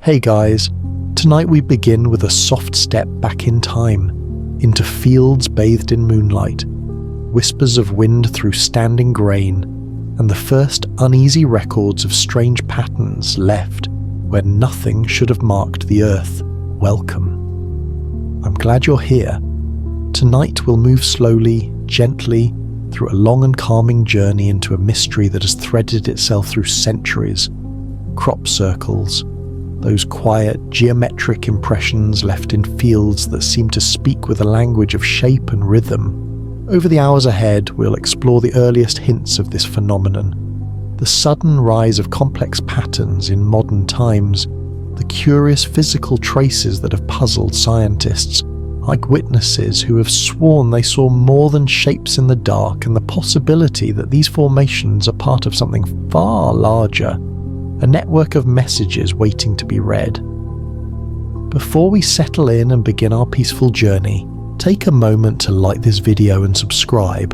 Hey guys, tonight we begin with a soft step back in time, into fields bathed in moonlight, whispers of wind through standing grain, and the first uneasy records of strange patterns left where nothing should have marked the earth. Welcome. I'm glad you're here. Tonight we'll move slowly, gently, through a long and calming journey into a mystery that has threaded itself through centuries. Crop circles, those quiet, geometric impressions left in fields that seem to speak with a language of shape and rhythm. Over the hours ahead, we'll explore the earliest hints of this phenomenon, the sudden rise of complex patterns in modern times, the curious physical traces that have puzzled scientists, eyewitnesses who have sworn they saw more than shapes in the dark, and the possibility that these formations are part of something far larger, a network of messages waiting to be read. Before we settle in and begin our peaceful journey, take a moment to like this video and subscribe,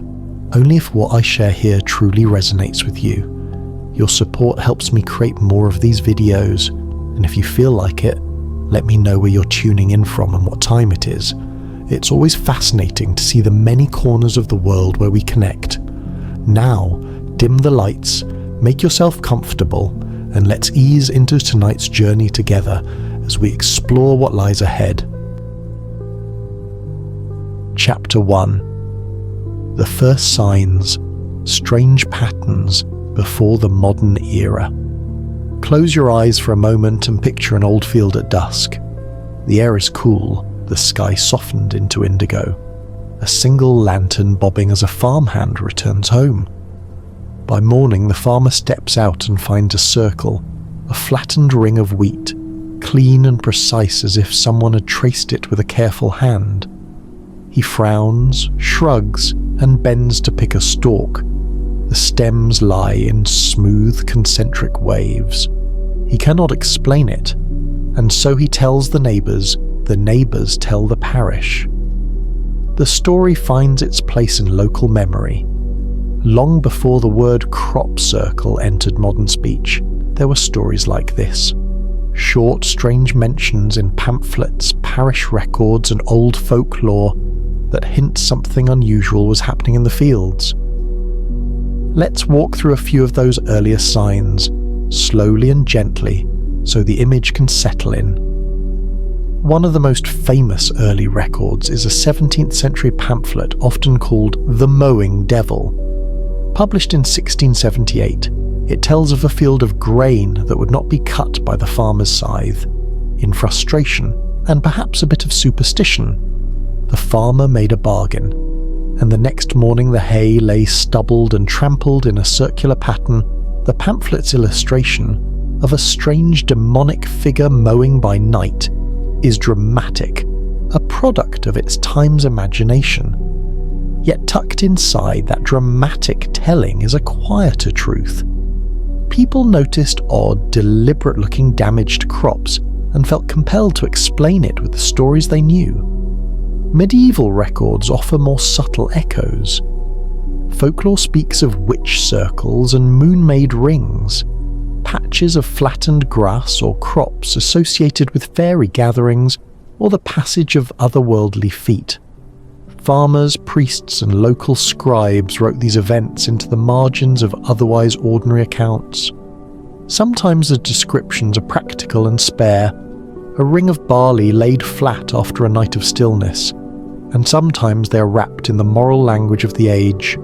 only if what I share here truly resonates with you. Your support helps me create more of these videos, and if you feel like it, let me know where you're tuning in from and what time it is. It's always fascinating to see the many corners of the world where we connect. Now, dim the lights, make yourself comfortable, and let's ease into tonight's journey together as we explore what lies ahead. Chapter 1. The First Signs, Strange Patterns Before the Modern Era. Close your eyes for a moment and picture an old field at dusk. The air is cool, the sky softened into indigo. A single lantern bobbing as a farmhand returns home. By morning, the farmer steps out and finds a circle, a flattened ring of wheat, clean and precise as if someone had traced it with a careful hand. He frowns, shrugs, and bends to pick a stalk. The stems lie in smooth, concentric waves. He cannot explain it, and so he tells the neighbours tell the parish. The story finds its place in local memory. Long before the word crop circle entered modern speech, there were stories like this. Short, strange mentions in pamphlets, parish records, and old folklore that hint something unusual was happening in the fields. Let's walk through a few of those earlier signs, slowly and gently, so the image can settle in. One of the most famous early records is a 17th century pamphlet often called The Mowing Devil. Published in 1678, it tells of a field of grain that would not be cut by the farmer's scythe. In frustration, and perhaps a bit of superstition, the farmer made a bargain, and the next morning the hay lay stubbled and trampled in a circular pattern. The pamphlet's illustration of a strange demonic figure mowing by night is dramatic, a product of its time's imagination. Yet tucked inside that dramatic telling is a quieter truth. People noticed odd, deliberate-looking damaged crops and felt compelled to explain it with the stories they knew. Medieval records offer more subtle echoes. Folklore speaks of witch circles and moon-made rings, patches of flattened grass or crops associated with fairy gatherings or the passage of otherworldly feet. Farmers, priests, and local scribes wrote these events into the margins of otherwise ordinary accounts. Sometimes the descriptions are practical and spare, a ring of barley laid flat after a night of stillness, and sometimes they are wrapped in the moral language of the age,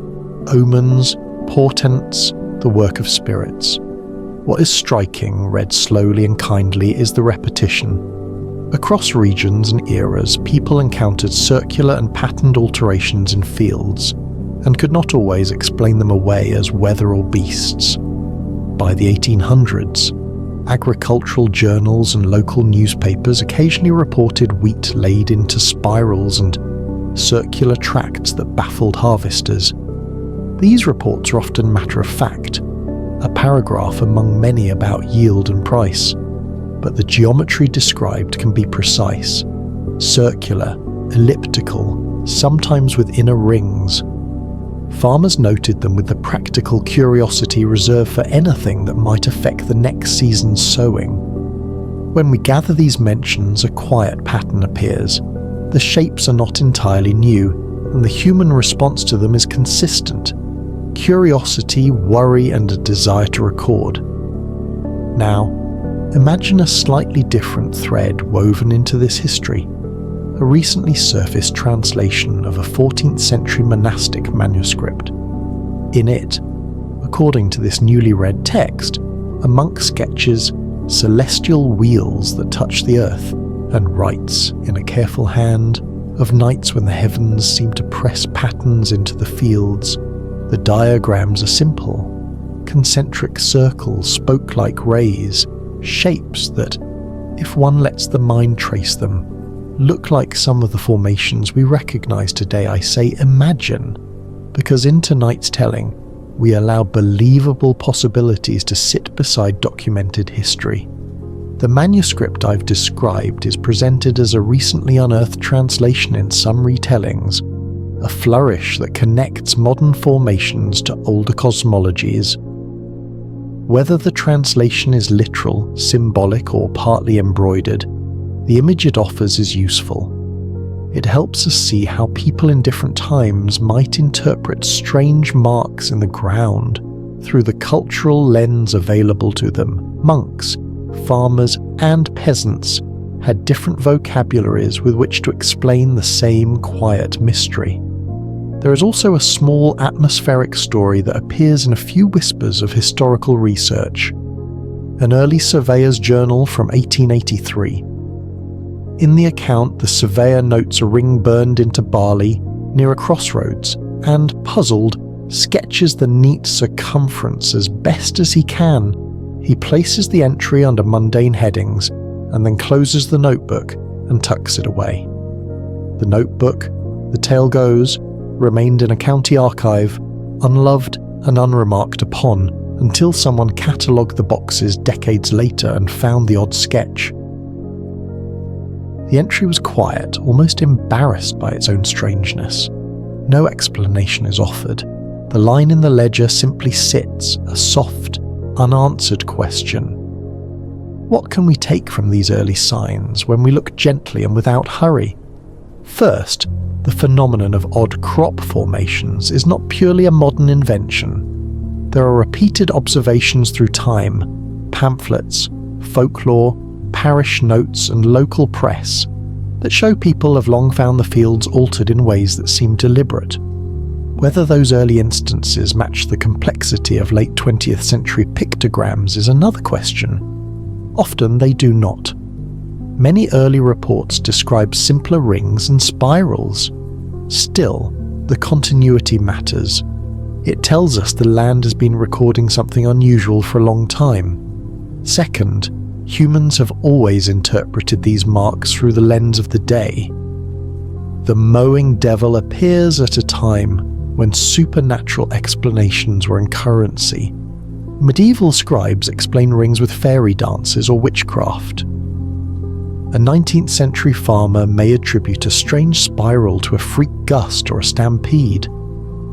omens, portents, the work of spirits. What is striking, read slowly and kindly, is the repetition. Across regions and eras, people encountered circular and patterned alterations in fields, and could not always explain them away as weather or beasts. By the 1800s, agricultural journals and local newspapers occasionally reported wheat laid into spirals and circular tracts that baffled harvesters. These reports are often matter-of-fact, a paragraph among many about yield and price. But the geometry described can be precise, circular, elliptical, sometimes with inner rings. Farmers noted them with the practical curiosity reserved for anything that might affect the next season's sowing. When we gather these mentions, a quiet pattern appears. The shapes are not entirely new, and the human response to them is consistent: curiosity, worry, and a desire to record. Now, imagine a slightly different thread woven into this history. A recently surfaced translation of a 14th century monastic manuscript. In it, according to this newly read text, a monk sketches celestial wheels that touch the earth and writes in a careful hand of nights when the heavens seem to press patterns into the fields. The diagrams are simple, concentric circles, spoke-like rays, shapes that, if one lets the mind trace them, look like some of the formations we recognize today. I say imagine, because in tonight's telling, we allow believable possibilities to sit beside documented history. The manuscript I've described is presented as a recently unearthed translation in some retellings, a flourish that connects modern formations to older cosmologies. Whether the translation is literal, symbolic, or partly embroidered, the image it offers is useful. It helps us see how people in different times might interpret strange marks in the ground through the cultural lens available to them. Monks, farmers, and peasants had different vocabularies with which to explain the same quiet mystery. There is also a small atmospheric story that appears in a few whispers of historical research. An early surveyor's journal from 1883. In the account, the surveyor notes a ring burned into barley near a crossroads and, puzzled, sketches the neat circumference as best as he can. He places the entry under mundane headings and then closes the notebook and tucks it away. The notebook, the tale goes, remained in a county archive, unloved and unremarked upon, until someone catalogued the boxes decades later and found the odd sketch. The entry was quiet, almost embarrassed by its own strangeness. No explanation is offered. The line in the ledger simply sits, a soft, unanswered question. What can we take from these early signs when we look gently and without hurry? First, the phenomenon of odd crop formations is not purely a modern invention. There are repeated observations through time, pamphlets, folklore, parish notes, and local press that show people have long found the fields altered in ways that seem deliberate. Whether those early instances match the complexity of late 20th century pictograms is another question. Often they do not. Many early reports describe simpler rings and spirals. Still, the continuity matters. It tells us the land has been recording something unusual for a long time. Second, humans have always interpreted these marks through the lens of the day. The mowing devil appears at a time when supernatural explanations were in currency. Medieval scribes explain rings with fairy dances or witchcraft. A 19th century farmer may attribute a strange spiral to a freak gust or a stampede.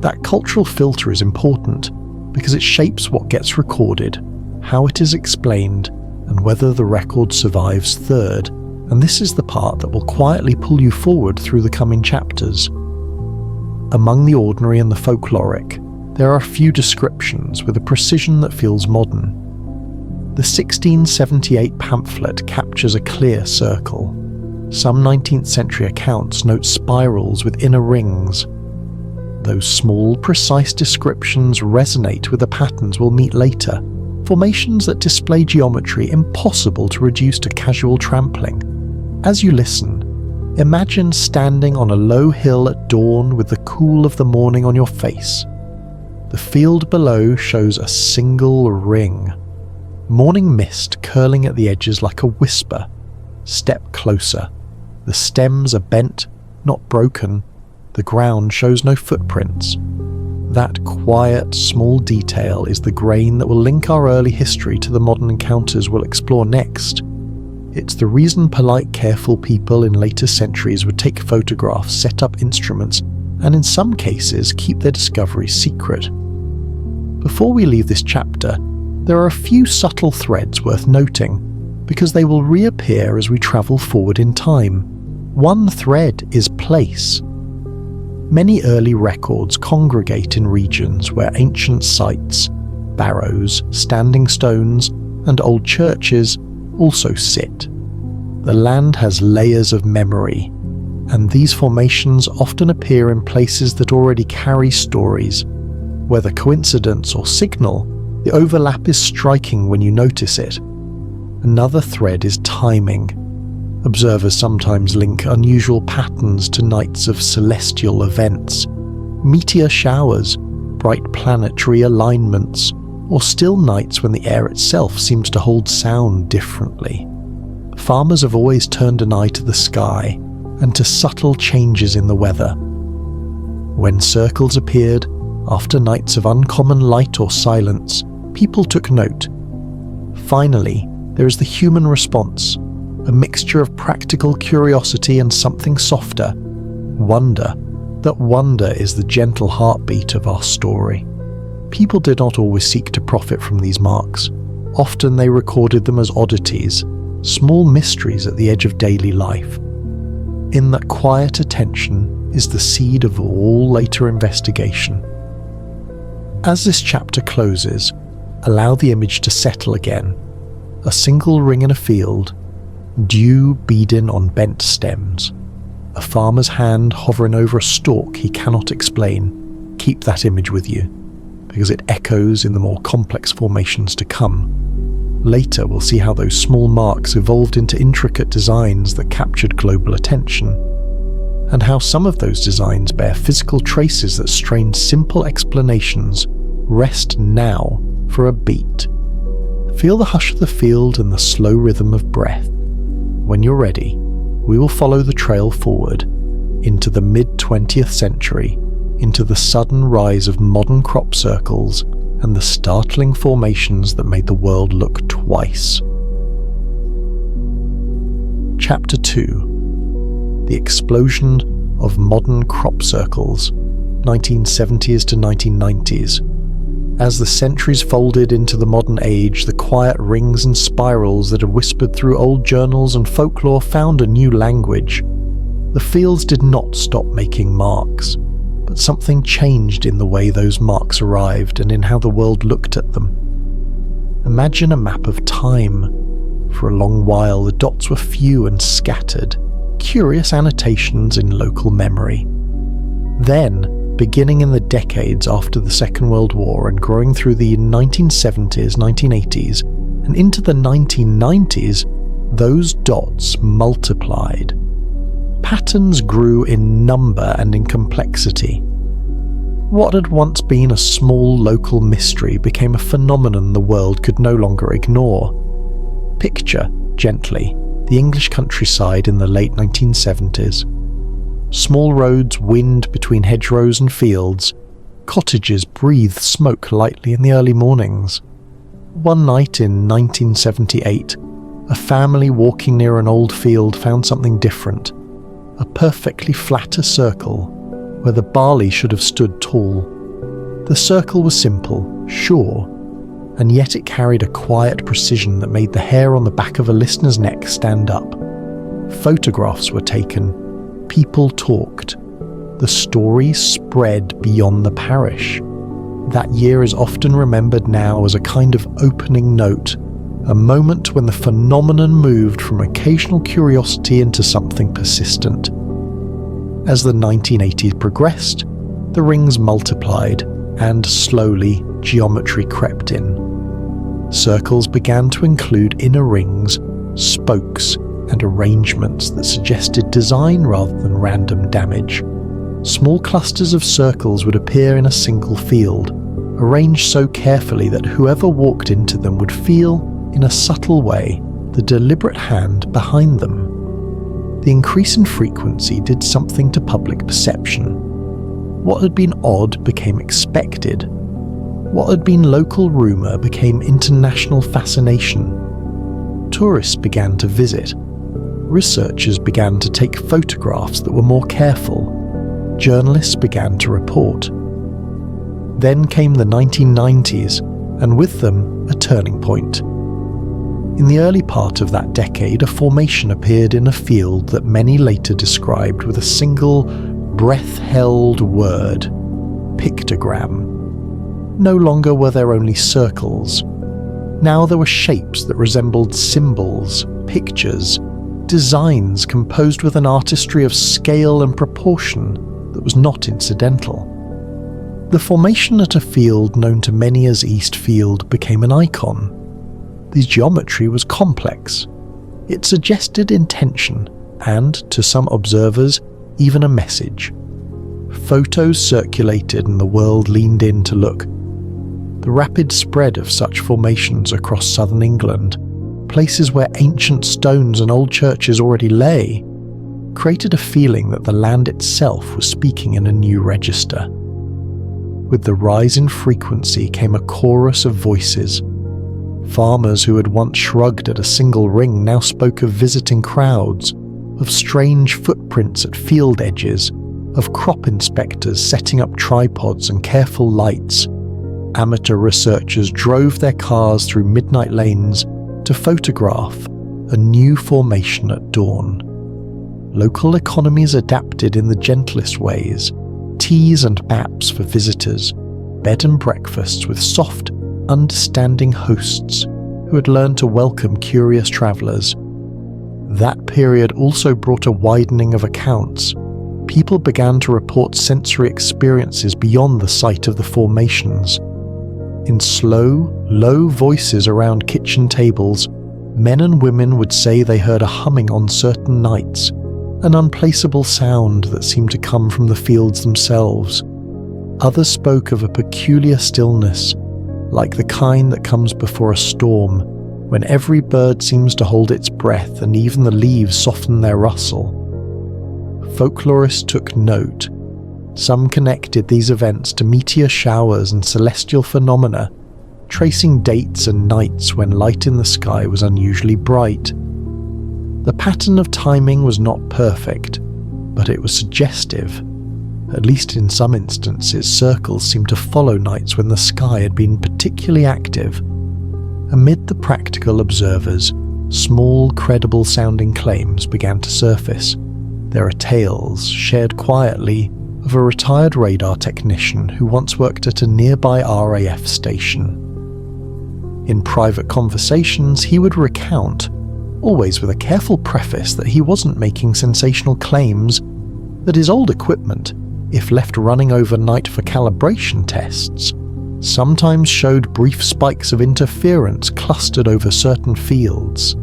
That cultural filter is important because it shapes what gets recorded, how it is explained, and whether the record survives. Third, and this is the part that will quietly pull you forward through the coming chapters. Among the ordinary and the folkloric, there are a few descriptions with a precision that feels modern. The 1678 pamphlet captures a clear circle. Some 19th century accounts note spirals with inner rings. Those small, precise descriptions resonate with the patterns we'll meet later, formations that display geometry impossible to reduce to casual trampling. As you listen, imagine standing on a low hill at dawn with the cool of the morning on your face. The field below shows a single ring. Morning mist curling at the edges like a whisper. Step closer. The stems are bent, not broken. The ground shows no footprints. That quiet, small detail is the grain that will link our early history to the modern encounters we'll explore next. It's the reason polite, careful people in later centuries would take photographs, set up instruments, and in some cases keep their discoveries secret. Before we leave this chapter, there are a few subtle threads worth noting. because they will reappear as we travel forward in time. One thread is place. Many early records congregate in regions where ancient sites, barrows, standing stones, and old churches also sit. The land has layers of memory, and these formations often appear in places that already carry stories. Whether coincidence or signal, the overlap is striking when you notice it. Another thread is timing. Observers sometimes link unusual patterns to nights of celestial events, meteor showers, bright planetary alignments, or still nights when the air itself seems to hold sound differently. Farmers have always turned an eye to the sky and to subtle changes in the weather. When circles appeared, after nights of uncommon light or silence, people took note. Finally, there is the human response, a mixture of practical curiosity and something softer, wonder. That wonder is the gentle heartbeat of our story. People did not always seek to profit from these marks. Often they recorded them as oddities, small mysteries at the edge of daily life. In that quiet attention is the seed of all later investigation. As this chapter closes, allow the image to settle again. A single ring in a field, dew beading on bent stems, a farmer's hand hovering over a stalk he cannot explain. Keep that image with you, because it echoes in the more complex formations to come. Later we'll see how those small marks evolved into intricate designs that captured global attention, and how some of those designs bear physical traces that strain simple explanations. Rest now for a beat. Feel the hush of the field and the slow rhythm of breath. When you're ready, we will follow the trail forward into the mid-20th century, into the sudden rise of modern crop circles and the startling formations that made the world look twice. Chapter 2. The Explosion of Modern Crop Circles, 1970s to 1990s. As the centuries folded into the modern age, the quiet rings and spirals that had whispered through old journals and folklore found a new language. The fields did not stop making marks, but something changed in the way those marks arrived and in how the world looked at them. Imagine a map of time. For a long while the dots were few and scattered, curious annotations in local memory. Then, beginning in the decades after the Second World War and growing through the 1970s, 1980s, and into the 1990s, those dots multiplied. Patterns grew in number and in complexity. What had once been a small local mystery became a phenomenon the world could no longer ignore. Picture, gently, the English countryside in the late 1970s. Small roads wind between hedgerows and fields. Cottages breathe smoke lightly in the early mornings. One night in 1978, a family walking near an old field found something different. A perfectly flatter circle, where the barley should have stood tall. The circle was simple, sure, and yet it carried a quiet precision that made the hair on the back of a listener's neck stand up. Photographs were taken. People talked. The story spread beyond the parish. That year is often remembered now as a kind of opening note, a moment when the phenomenon moved from occasional curiosity into something persistent. As the 1980s progressed, the rings multiplied, and slowly geometry crept in. Circles began to include inner rings, spokes, and arrangements that suggested design rather than random damage. Small clusters of circles would appear in a single field, arranged so carefully that whoever walked into them would feel, in a subtle way, the deliberate hand behind them. The increase in frequency did something to public perception. What had been odd became expected. What had been local rumour became international fascination. Tourists began to visit. Researchers began to take photographs that were more careful. Journalists began to report. Then came the 1990s, and with them a turning point. In the early part of that decade, a formation appeared in a field that many later described with a single, breath-held word: pictogram. No longer were there only circles. Now there were shapes that resembled symbols, pictures, designs composed with an artistry of scale and proportion that was not incidental. The formation at a field known to many as East Field became an icon. The geometry was complex. It suggested intention and, to some observers, even a message. Photos circulated and the world leaned in to look. The rapid spread of such formations across southern England, places where ancient stones and old churches already lay, created a feeling that the land itself was speaking in a new register. With the rise in frequency came a chorus of voices. Farmers who had once shrugged at a single ring now spoke of visiting crowds, of strange footprints at field edges, of crop inspectors setting up tripods and careful lights. Amateur researchers drove their cars through midnight lanes to photograph a new formation at dawn. Local economies adapted in the gentlest ways: teas and maps for visitors, bed and breakfasts with soft, understanding hosts who had learned to welcome curious travellers. That period also brought a widening of accounts. People began to report sensory experiences beyond the sight of the formations. In slow, low voices around kitchen tables, men and women would say they heard a humming on certain nights, an unplaceable sound that seemed to come from the fields themselves. Others spoke of a peculiar stillness, like the kind that comes before a storm, when every bird seems to hold its breath and even the leaves soften their rustle. Folklorists took note. Some connected these events to meteor showers and celestial phenomena, tracing dates and nights when light in the sky was unusually bright. The pattern of timing was not perfect, but it was suggestive. At least in some instances, circles seemed to follow nights when the sky had been particularly active. Amid the practical observers, small, credible-sounding claims began to surface. There are tales, shared quietly, of a retired radar technician who once worked at a nearby RAF station. In private conversations, he would recount, always with a careful preface that he wasn't making sensational claims, that his old equipment, if left running overnight for calibration tests, sometimes showed brief spikes of interference clustered over certain fields.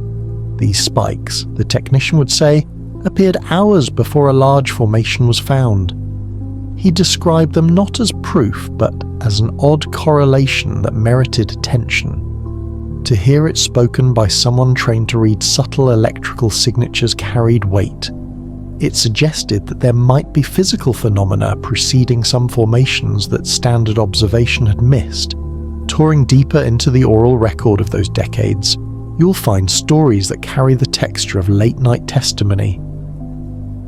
These spikes, the technician would say, appeared hours before a large formation was found. He described them not as proof, but as an odd correlation that merited attention. To hear it spoken by someone trained to read subtle electrical signatures carried weight. It suggested that there might be physical phenomena preceding some formations that standard observation had missed. Touring deeper into the oral record of those decades, you'll find stories that carry the texture of late-night testimony.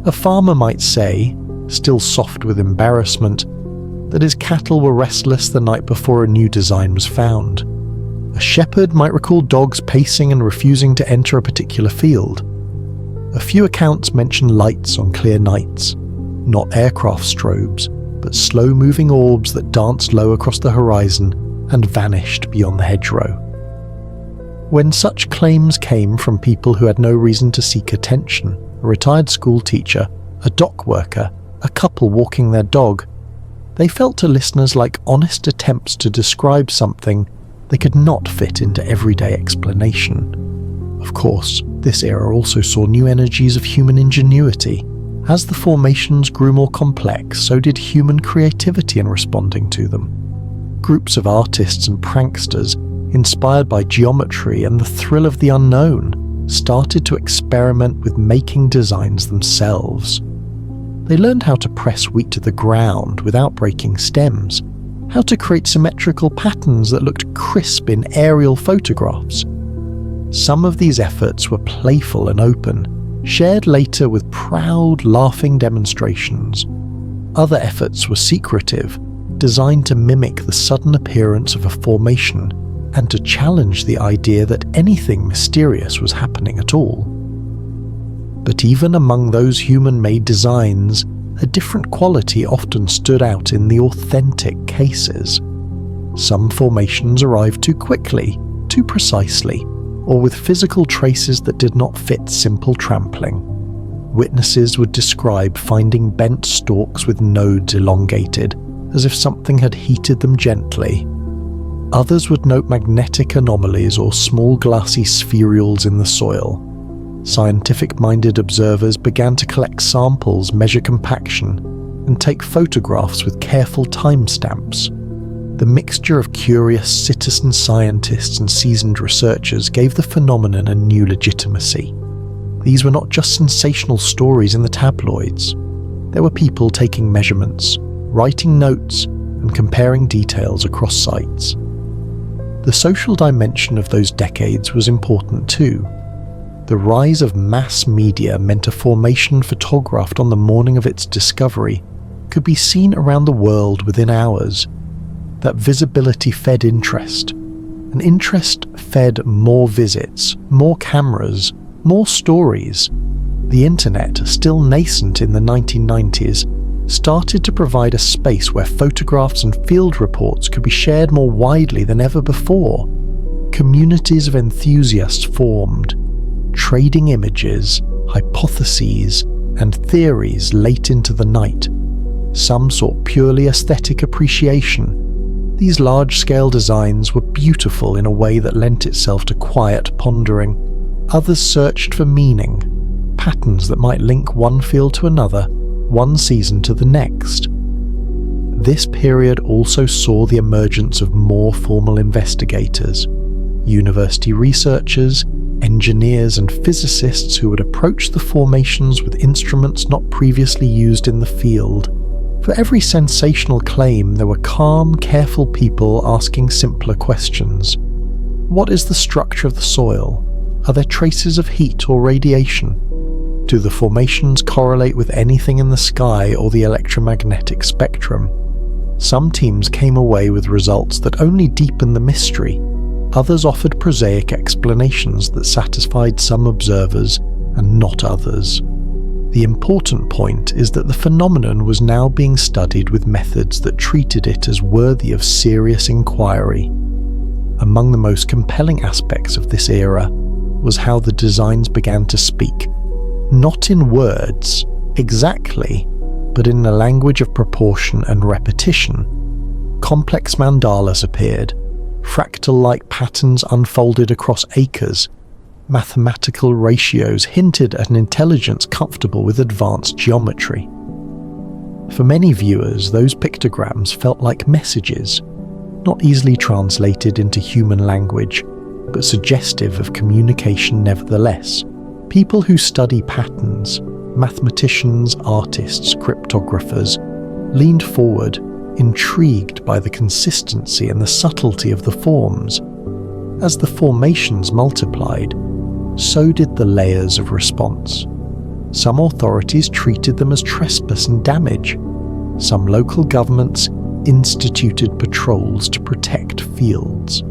A farmer might say, still soft with embarrassment, that his cattle were restless the night before a new design was found. A shepherd might recall dogs pacing and refusing to enter a particular field. A few accounts mention lights on clear nights, not aircraft strobes, but slow-moving orbs that danced low across the horizon and vanished beyond the hedgerow. When such claims came from people who had no reason to seek attention, a retired school teacher, a dock worker, a couple walking their dog, they felt to listeners like honest attempts to describe something they could not fit into everyday explanation. Of course, this era also saw new energies of human ingenuity. As the formations grew more complex, so did human creativity in responding to them. Groups of artists and pranksters, inspired by geometry and the thrill of the unknown, started to experiment with making designs themselves. They learned how to press wheat to the ground without breaking stems, how to create symmetrical patterns that looked crisp in aerial photographs. Some of these efforts were playful and open, shared later with proud, laughing demonstrations. Other efforts were secretive, designed to mimic the sudden appearance of a formation and to challenge the idea that anything mysterious was happening at all. But even among those human-made designs, a different quality often stood out in the authentic cases. Some formations arrived too quickly, too precisely, or with physical traces that did not fit simple trampling. Witnesses would describe finding bent stalks with nodes elongated, as if something had heated them gently. Others would note magnetic anomalies or small glassy spherules in the soil. Scientific-minded observers began to collect samples, measure compaction, and take photographs with careful timestamps. The mixture of curious citizen scientists and seasoned researchers gave the phenomenon a new legitimacy. These were not just sensational stories in the tabloids. There were people taking measurements, writing notes, and comparing details across sites. The social dimension of those decades was important too. The rise of mass media meant a formation photographed on the morning of its discovery could be seen around the world within hours. That visibility fed interest, and interest fed more visits, more cameras, more stories. The internet, still nascent in the 1990s, started to provide a space where photographs and field reports could be shared more widely than ever before. Communities of enthusiasts formed, trading images, hypotheses, and theories late into the night. Some sought purely aesthetic appreciation. These large-scale designs were beautiful in a way that lent itself to quiet pondering. Others searched for meaning, patterns that might link one field to another, one season to the next. This period also saw the emergence of more formal investigators, university researchers, engineers and physicists who would approach the formations with instruments not previously used in the field. For every sensational claim, there were calm, careful people asking simpler questions. What is the structure of the soil? Are there traces of heat or radiation? Do the formations correlate with anything in the sky or the electromagnetic spectrum? Some teams came away with results that only deepened the mystery. Others offered prosaic explanations that satisfied some observers and not others. The important point is that the phenomenon was now being studied with methods that treated it as worthy of serious inquiry. Among the most compelling aspects of this era was how the designs began to speak, not in words, exactly, but in the language of proportion and repetition. Complex mandalas appeared, fractal-like patterns unfolded across acres. Mathematical ratios hinted at an intelligence comfortable with advanced geometry. For many viewers, those pictograms felt like messages, not easily translated into human language, but suggestive of communication nevertheless. People who study patterns, mathematicians, artists, cryptographers, leaned forward, intrigued by the consistency and the subtlety of the forms. As the formations multiplied, so did the layers of response. Some authorities treated them as trespass and damage. Some local governments instituted patrols to protect fields.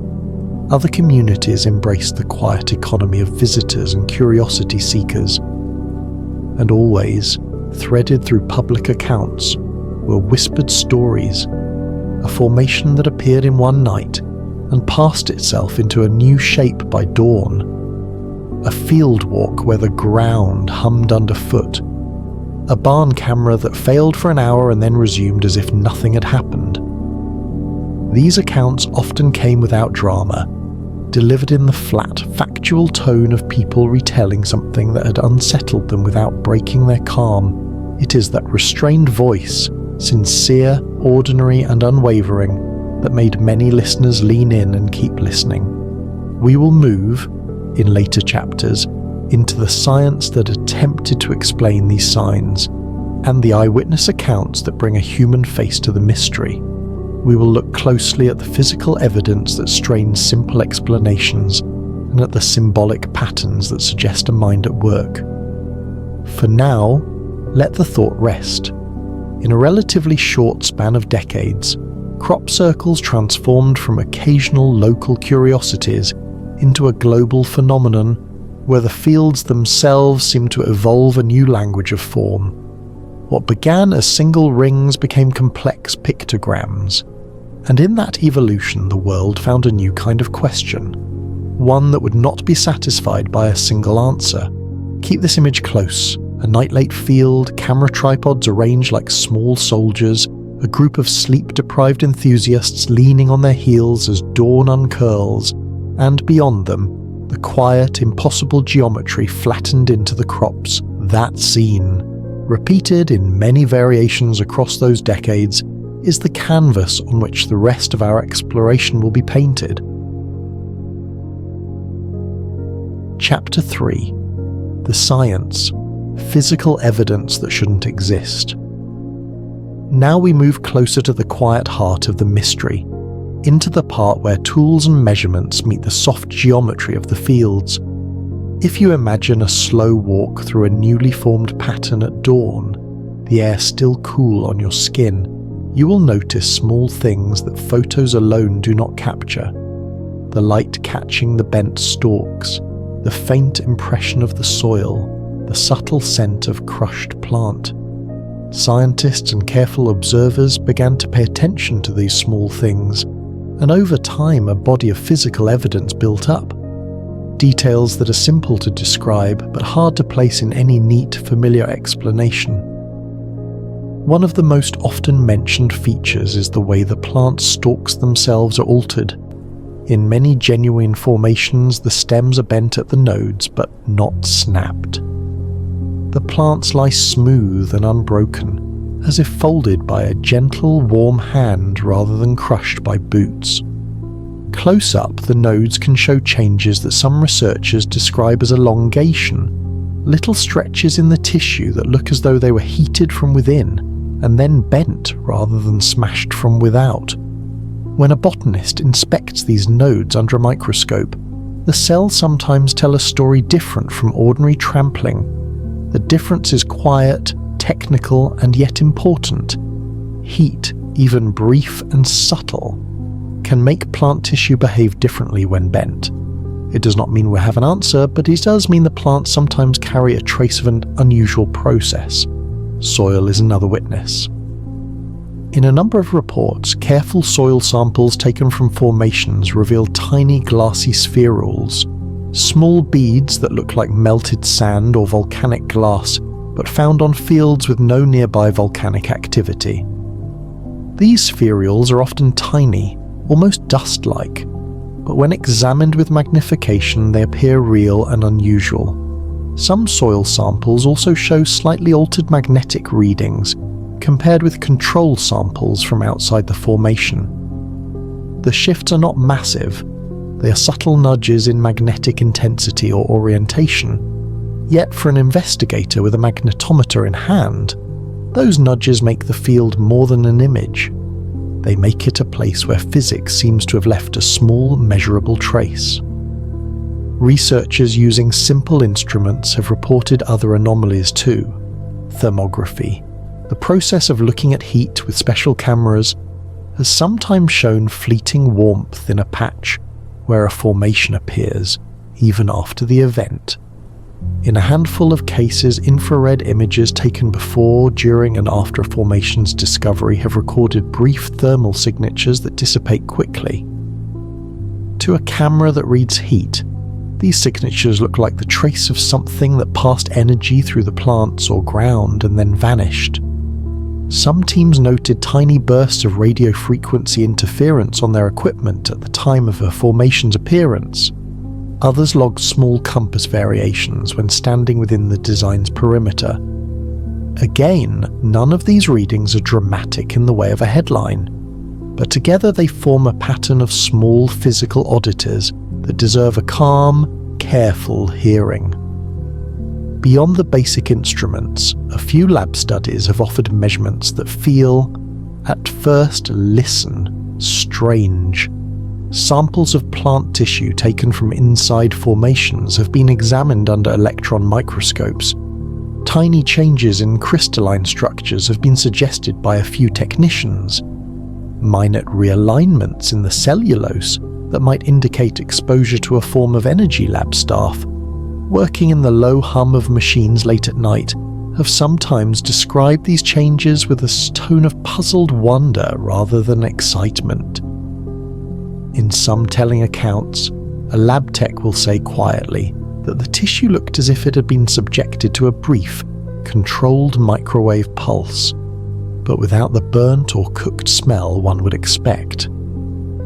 Other communities embraced the quiet economy of visitors and curiosity seekers. And always, threaded through public accounts, were whispered stories, a formation that appeared in one night and passed itself into a new shape by dawn. A field walk where the ground hummed underfoot. A barn camera that failed for an hour and then resumed as if nothing had happened. These accounts often came without drama, delivered in the flat, factual tone of people retelling something that had unsettled them without breaking their calm. It is that restrained voice, sincere, ordinary and unwavering, that made many listeners lean in and keep listening. We will move, in later chapters, into the science that attempted to explain these signs, and the eyewitness accounts that bring a human face to the mystery. We will look closely at the physical evidence that strains simple explanations, and at the symbolic patterns that suggest a mind at work. For now, let the thought rest. In a relatively short span of decades, crop circles transformed from occasional local curiosities into a global phenomenon where the fields themselves seem to evolve a new language of form. What began as single rings became complex pictograms, and in that evolution the world found a new kind of question, one that would not be satisfied by a single answer. Keep this image close. A night-late field, camera tripods arranged like small soldiers, a group of sleep-deprived enthusiasts leaning on their heels as dawn uncurls, and beyond them, the quiet, impossible geometry flattened into the crops. That scene, repeated in many variations across those decades, is the canvas on which the rest of our exploration will be painted. Chapter 3. The Science. Physical evidence that shouldn't exist. Now we move closer to the quiet heart of the mystery, into the part where tools and measurements meet the soft geometry of the fields. If you imagine a slow walk through a newly formed pattern at dawn, the air still cool on your skin, you will notice small things that photos alone do not capture. The light catching the bent stalks, the faint impression of the soil, the subtle scent of crushed plant. Scientists and careful observers began to pay attention to these small things, and over time a body of physical evidence built up. Details that are simple to describe but hard to place in any neat, familiar explanation. One of the most often mentioned features is the way the plant stalks themselves are altered. In many genuine formations, the stems are bent at the nodes but not snapped. The plants lie smooth and unbroken, as if folded by a gentle, warm hand rather than crushed by boots. Close up, the nodes can show changes that some researchers describe as elongation, little stretches in the tissue that look as though they were heated from within and then bent rather than smashed from without. When a botanist inspects these nodes under a microscope, the cells sometimes tell a story different from ordinary trampling. The difference is quiet, technical, and yet important. Heat, even brief and subtle, can make plant tissue behave differently when bent. It does not mean we have an answer, but it does mean the plants sometimes carry a trace of an unusual process. Soil is another witness. In a number of reports, careful soil samples taken from formations reveal tiny glassy spherules, small beads that look like melted sand or volcanic glass, but found on fields with no nearby volcanic activity. These spherules are often tiny, almost dust-like, but when examined with magnification they appear real and unusual. Some soil samples also show slightly altered magnetic readings, compared with control samples from outside the formation. The shifts are not massive. They are subtle nudges in magnetic intensity or orientation. Yet for an investigator with a magnetometer in hand, those nudges make the field more than an image. They make it a place where physics seems to have left a small, measurable trace. Researchers using simple instruments have reported other anomalies too. Thermography, the process of looking at heat with special cameras, has sometimes shown fleeting warmth in a patch where a formation appears, even after the event. In a handful of cases, infrared images taken before, during, and after a formation's discovery have recorded brief thermal signatures that dissipate quickly. To a camera that reads heat, these signatures look like the trace of something that passed energy through the plants or ground and then vanished. Some teams noted tiny bursts of radio frequency interference on their equipment at the time of a formation's appearance. Others logged small compass variations when standing within the design's perimeter. Again, none of these readings are dramatic in the way of a headline, but together they form a pattern of small physical oddities that deserve a calm, careful hearing. Beyond the basic instruments, a few lab studies have offered measurements that feel, at first listen, strange. Samples of plant tissue taken from inside formations have been examined under electron microscopes. Tiny changes in crystalline structures have been suggested by a few technicians. minute realignments in the cellulose that might indicate exposure to a form of energy lab staff, working in the low hum of machines late at night, have sometimes described these changes with a tone of puzzled wonder rather than excitement. In some telling accounts, a lab tech will say quietly that the tissue looked as if it had been subjected to a brief, controlled microwave pulse, but without the burnt or cooked smell one would expect.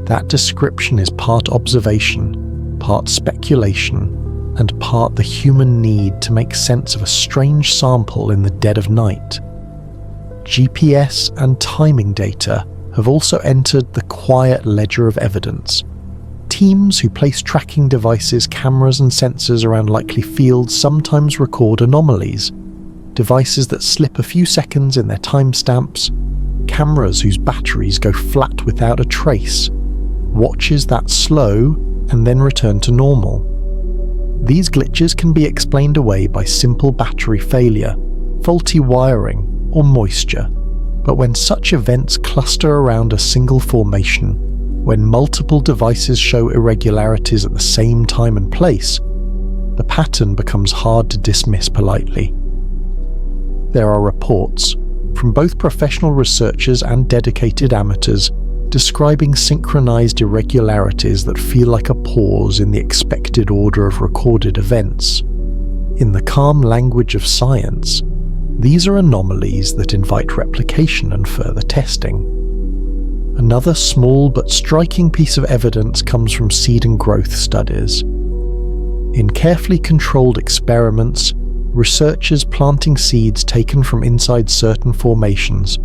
That description is part observation, part speculation, and part the human need to make sense of a strange sample in the dead of night. GPS and timing data have also entered the quiet ledger of evidence. Teams who place tracking devices, cameras and sensors around likely fields sometimes record anomalies. Devices that slip a few seconds in their timestamps, cameras whose batteries go flat without a trace, watches that slow and then return to normal. These glitches can be explained away by simple battery failure, faulty wiring, or moisture. But when such events cluster around a single formation, when multiple devices show irregularities at the same time and place, the pattern becomes hard to dismiss politely. There are reports, from both professional researchers and dedicated amateurs, describing synchronized irregularities that feel like a pause in the expected order of recorded events. In the calm language of science, these are anomalies that invite replication and further testing. Another small but striking piece of evidence comes from seed and growth studies. In carefully controlled experiments, researchers planting seeds taken from inside certain formations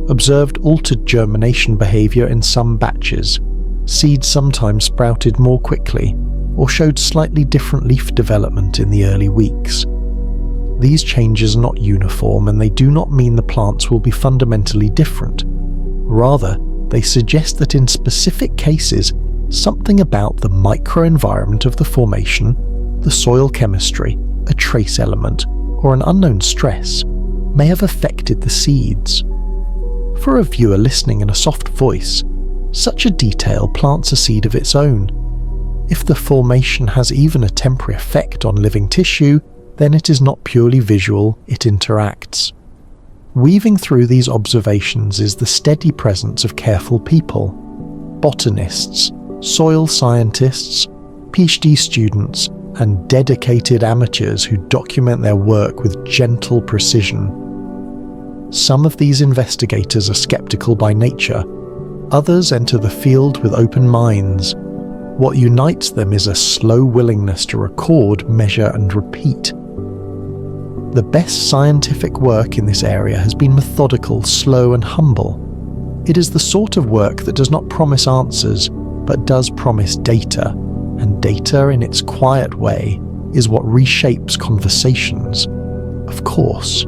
observed altered germination behavior in some batches. Seeds sometimes sprouted more quickly or showed slightly different leaf development in the early weeks. These changes are not uniform, and they do not mean the plants will be fundamentally different. Rather, they suggest that in specific cases, something about the microenvironment of the formation, the soil chemistry, a trace element, or an unknown stress may have affected the seeds. For a viewer listening in a soft voice, such a detail plants a seed of its own. If the formation has even a temporary effect on living tissue, then it is not purely visual, it interacts. Weaving through these observations is the steady presence of careful people. Botanists, soil scientists, PhD students, and dedicated amateurs who document their work with gentle precision. Some of these investigators are skeptical by nature, others enter the field with open minds. What unites them is a slow willingness to record, measure, and repeat. The best scientific work in this area has been methodical, slow, and humble. It is the sort of work that does not promise answers, but does promise data, and data in its quiet way is what reshapes conversations. Of course,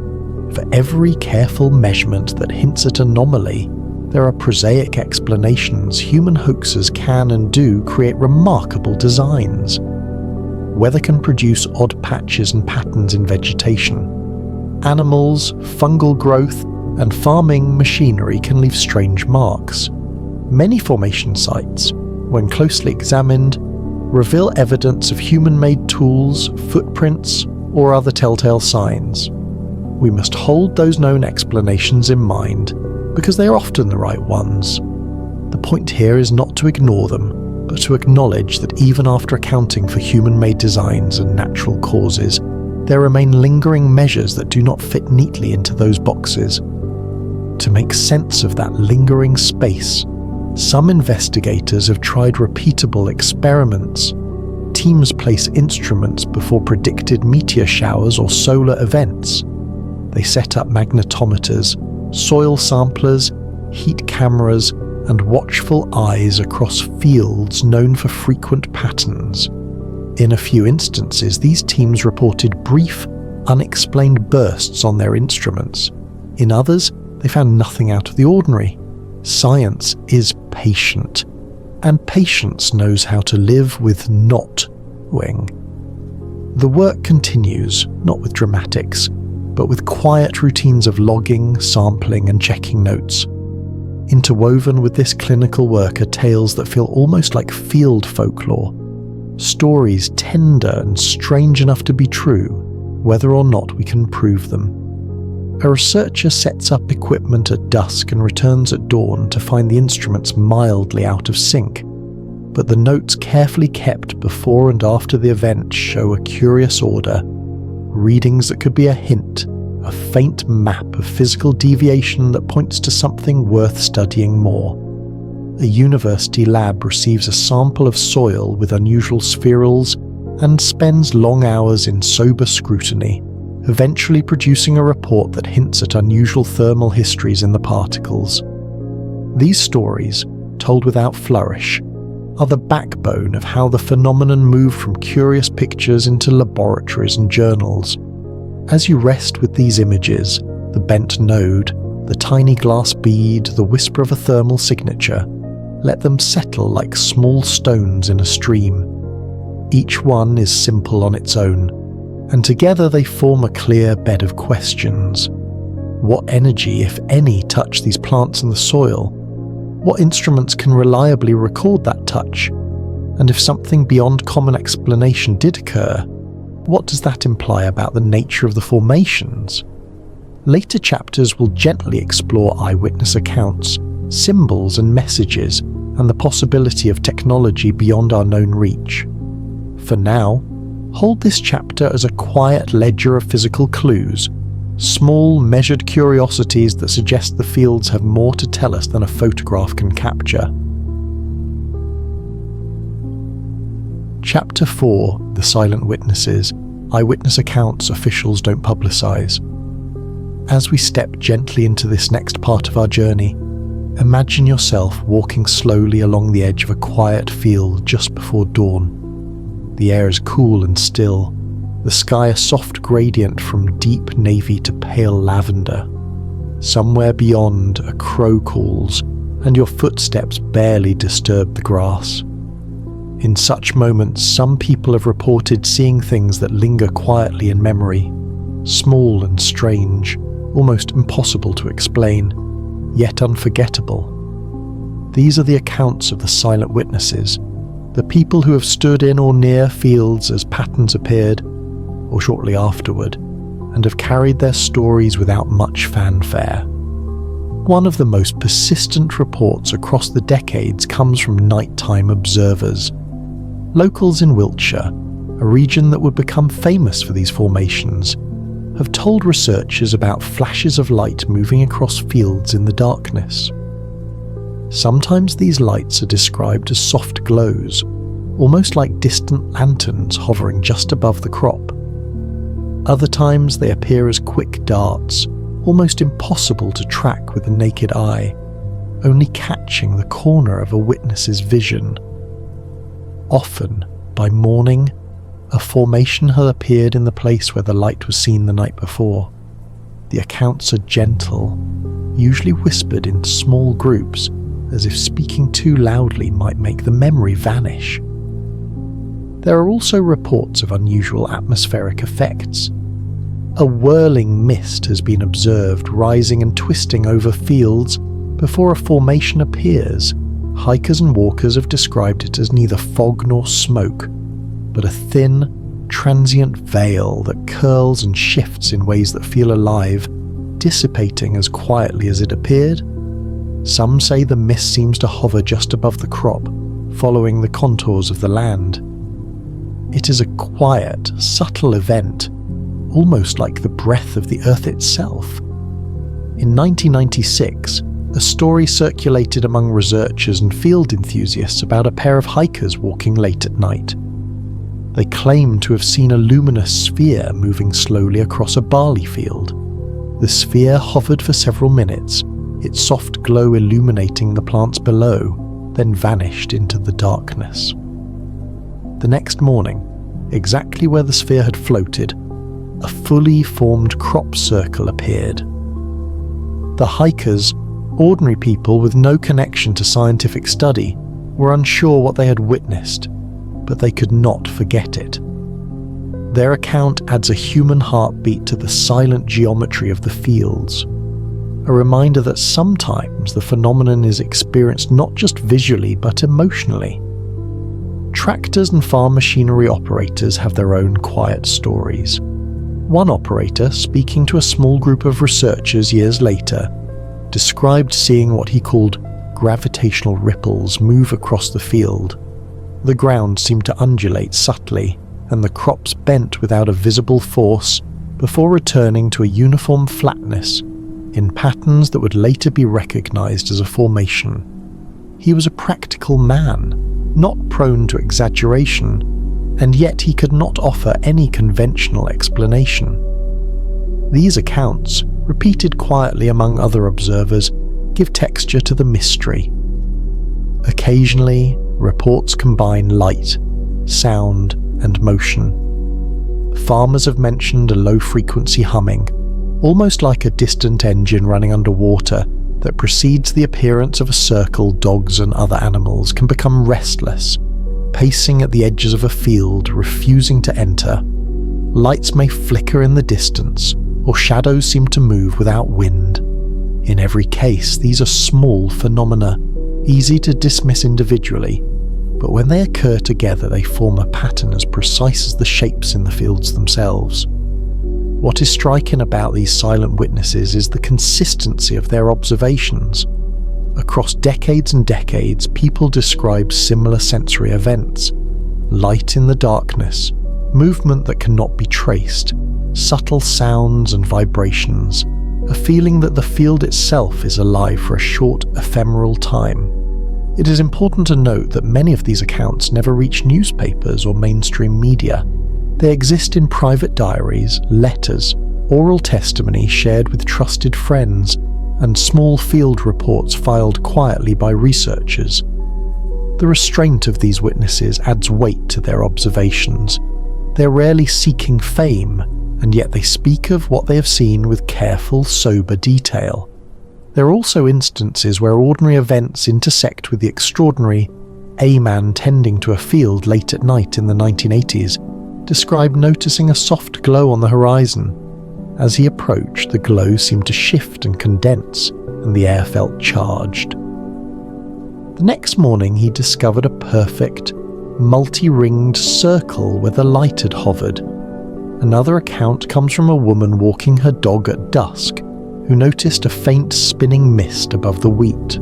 for every careful measurement that hints at anomaly, there are prosaic explanations. Human hoaxers can and do create remarkable designs. Weather can produce odd patches and patterns in vegetation. Animals, fungal growth, and farming machinery can leave strange marks. Many formation sites, when closely examined, reveal evidence of human-made tools, footprints, or other telltale signs. We must hold those known explanations in mind, because they are often the right ones. The point here is not to ignore them, but to acknowledge that even after accounting for human-made designs and natural causes, there remain lingering measures that do not fit neatly into those boxes. To make sense of that lingering space, some investigators have tried repeatable experiments. Teams place instruments before predicted meteor showers or solar events. They set up magnetometers, soil samplers, heat cameras, and watchful eyes across fields known for frequent patterns. In a few instances, these teams reported brief, unexplained bursts on their instruments. In others, they found nothing out of the ordinary. Science is patient, and patience knows how to live with not knowing. The work continues, not with dramatics, but with quiet routines of logging, sampling, and checking notes. Interwoven with this clinical work are tales that feel almost like field folklore, stories tender and strange enough to be true, whether or not we can prove them. A researcher sets up equipment at dusk and returns at dawn to find the instruments mildly out of sync, but the notes carefully kept before and after the event show a curious order, readings that could be a hint, a faint map of physical deviation that points to something worth studying more. A university lab receives a sample of soil with unusual spherals and spends long hours in sober scrutiny, eventually producing a report that hints at unusual thermal histories in the particles. These stories, told without flourish, are the backbone of how the phenomenon moved from curious pictures into laboratories and journals. As you rest with these images, the bent node, the tiny glass bead, the whisper of a thermal signature, let them settle like small stones in a stream. Each one is simple on its own, and together they form a clear bed of questions. What energy, if any, touch these plants in the soil? What instruments can reliably record that touch? And if something beyond common explanation did occur, what does that imply about the nature of the formations? Later chapters will gently explore eyewitness accounts, symbols and messages, and the possibility of technology beyond our known reach. For now, hold this chapter as a quiet ledger of physical clues, small, measured curiosities that suggest the fields have more to tell us than a photograph can capture. Chapter 4, The Silent Witnesses, Eyewitness Accounts Officials Don't Publicize. As we step gently into this next part of our journey, imagine yourself walking slowly along the edge of a quiet field just before dawn. The air is cool and still, the sky a soft gradient from deep navy to pale lavender. Somewhere beyond, a crow calls, and your footsteps barely disturb the grass. In such moments, some people have reported seeing things that linger quietly in memory, small and strange, almost impossible to explain, yet unforgettable. These are the accounts of the silent witnesses, the people who have stood in or near fields as patterns appeared, or shortly afterward, and have carried their stories without much fanfare. One of the most persistent reports across the decades comes from nighttime observers. Locals in Wiltshire, a region that would become famous for these formations, have told researchers about flashes of light moving across fields in the darkness. Sometimes these lights are described as soft glows, almost like distant lanterns hovering just above the crop. Other times they appear as quick darts, almost impossible to track with the naked eye, only catching the corner of a witness's vision. Often, by morning, a formation had appeared in the place where the light was seen the night before. The accounts are gentle, usually whispered in small groups, as if speaking too loudly might make the memory vanish. There are also reports of unusual atmospheric effects. A whirling mist has been observed rising and twisting over fields before a formation appears. Hikers and walkers have described it as neither fog nor smoke, but a thin, transient veil that curls and shifts in ways that feel alive, dissipating as quietly as it appeared. Some say the mist seems to hover just above the crop, following the contours of the land. It is a quiet, subtle event, almost like the breath of the earth itself. In 1996, a story circulated among researchers and field enthusiasts about a pair of hikers walking late at night. They claimed to have seen a luminous sphere moving slowly across a barley field. The sphere hovered for several minutes, its soft glow illuminating the plants below, then vanished into the darkness. The next morning, exactly where the sphere had floated, a fully formed crop circle appeared. The hikers, ordinary people with no connection to scientific study, were unsure what they had witnessed, but they could not forget it. Their account adds a human heartbeat to the silent geometry of the fields. a reminder that sometimes the phenomenon is experienced not just visually but emotionally. Tractors and farm machinery operators have their own quiet stories. One operator, speaking to a small group of researchers years later, described seeing what he called gravitational ripples move across the field. The ground seemed to undulate subtly, and the crops bent without a visible force before returning to a uniform flatness in patterns that would later be recognized as a formation. He was a practical man, not prone to exaggeration, and yet he could not offer any conventional explanation. These accounts, repeated quietly among other observers, give texture to the mystery. Occasionally, reports combine light, sound, and motion. Farmers have mentioned a low-frequency humming, almost like a distant engine running underwater, that precedes the appearance of a circle. Dogs and other animals can become restless, pacing at the edges of a field, refusing to enter. Lights may flicker in the distance, or shadows seem to move without wind. In every case, these are small phenomena, easy to dismiss individually, but when they occur together they form a pattern as precise as the shapes in the fields themselves. What is striking about these silent witnesses is the consistency of their observations. Across decades and decades, people describe similar sensory events: light in the darkness, movement that cannot be traced, subtle sounds and vibrations, a feeling that the field itself is alive for a short, ephemeral time. It is important to note that many of these accounts never reach newspapers or mainstream media. They exist in private diaries, letters, oral testimony shared with trusted friends, and small field reports filed quietly by researchers. The restraint of these witnesses adds weight to their observations. They're rarely seeking fame, and yet they speak of what they have seen with careful, sober detail. There are also instances where ordinary events intersect with the extraordinary. A man tending to a field late at night in the 1980s described noticing a soft glow on the horizon. As he approached, the glow seemed to shift and condense, and the air felt charged. The next morning he discovered a perfect, multi-ringed circle where the light had hovered. Another account comes from a woman walking her dog at dusk, who noticed a faint spinning mist above the wheat.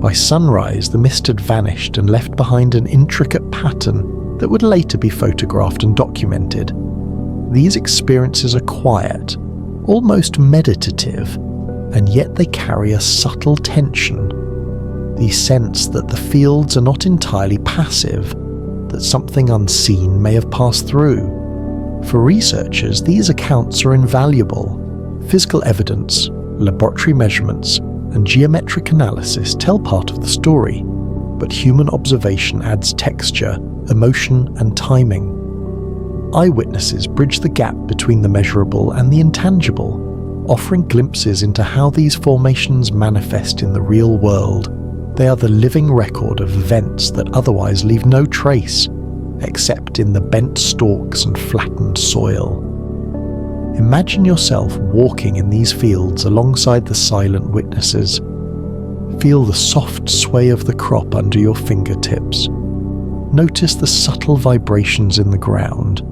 By sunrise, the mist had vanished and left behind an intricate pattern that would later be photographed and documented. These experiences are quiet, almost meditative, and yet they carry a subtle tension. The sense that the fields are not entirely passive, that something unseen may have passed through. For researchers, these accounts are invaluable. Physical evidence, laboratory measurements, and geometric analysis tell part of the story, but human observation adds texture, emotion, and timing. Eyewitnesses bridge the gap between the measurable and the intangible, offering glimpses into how these formations manifest in the real world. They are the living record of events that otherwise leave no trace, except in the bent stalks and flattened soil. Imagine yourself walking in these fields alongside the silent witnesses. Feel the soft sway of the crop under your fingertips. Notice the subtle vibrations in the ground,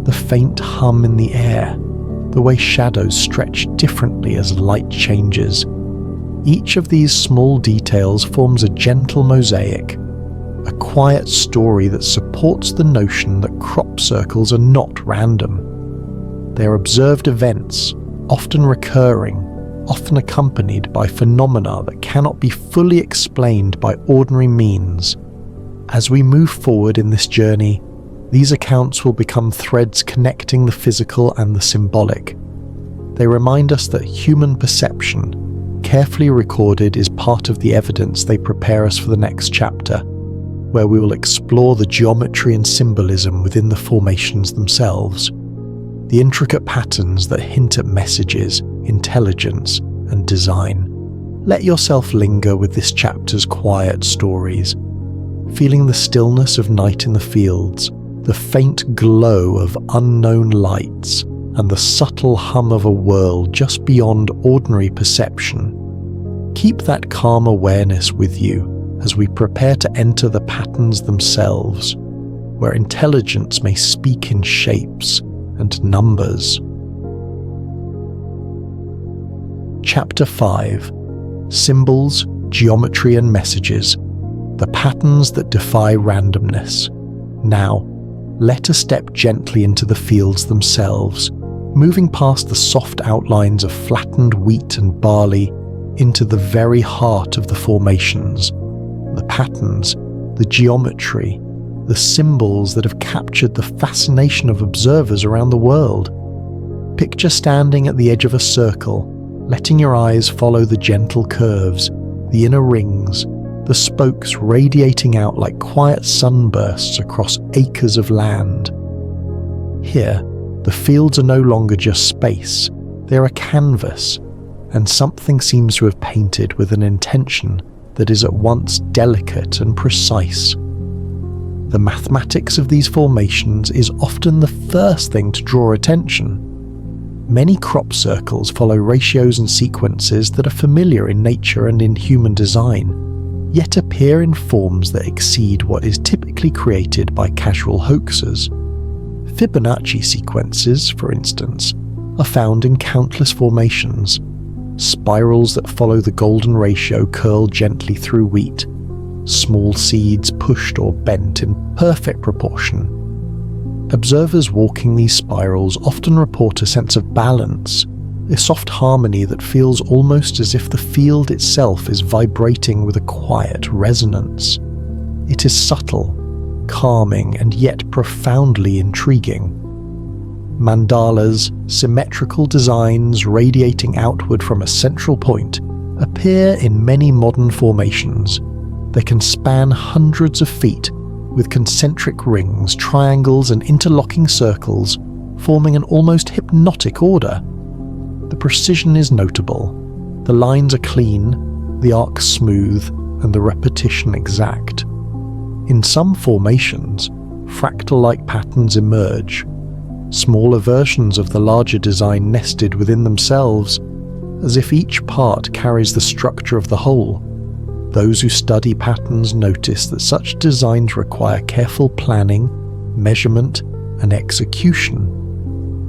the faint hum in the air, the way shadows stretch differently as light changes. Each of these small details forms a gentle mosaic, a quiet story that supports the notion that crop circles are not random. They are observed events, often recurring, often accompanied by phenomena that cannot be fully explained by ordinary means. As we move forward in this journey, these accounts will become threads connecting the physical and the symbolic. They remind us that human perception, carefully recorded, is part of the evidence they prepare us for the next chapter, where we will explore the geometry and symbolism within the formations themselves, the intricate patterns that hint at messages, intelligence, and design. Let yourself linger with this chapter's quiet stories, feeling the stillness of night in the fields, the faint glow of unknown lights, and the subtle hum of a world just beyond ordinary perception. Keep that calm awareness with you as we prepare to enter the patterns themselves, where intelligence may speak in shapes and numbers. Chapter 5: Symbols, Geometry and Messages, the patterns that defy randomness. Now, let us step gently into the fields themselves, moving past the soft outlines of flattened wheat and barley into the very heart of the formations, the patterns, the geometry, the symbols that have captured the fascination of observers around the world. Picture standing at the edge of a circle, letting your eyes follow the gentle curves, the inner rings, the spokes radiating out like quiet sunbursts across acres of land. Here, the fields are no longer just space, they're a canvas, and something seems to have painted with an intention that is at once delicate and precise. The mathematics of these formations is often the first thing to draw attention. Many crop circles follow ratios and sequences that are familiar in nature and in human design, yet appear in forms that exceed what is typically created by casual hoaxers. Fibonacci sequences, for instance, are found in countless formations. Spirals that follow the golden ratio curl gently through wheat, small seeds pushed or bent in perfect proportion. Observers walking these spirals often report a sense of balance, a soft harmony that feels almost as if the field itself is vibrating with a quiet resonance. It is subtle, calming, and yet profoundly intriguing. Mandalas, symmetrical designs radiating outward from a central point, appear in many modern formations. They can span hundreds of feet, with concentric rings, triangles, and interlocking circles forming an almost hypnotic order. The precision is notable. The lines are clean, the arcs smooth, and the repetition exact. In some formations, fractal-like patterns emerge, smaller versions of the larger design nested within themselves, as if each part carries the structure of the whole. Those who study patterns notice that such designs require careful planning, measurement, and execution,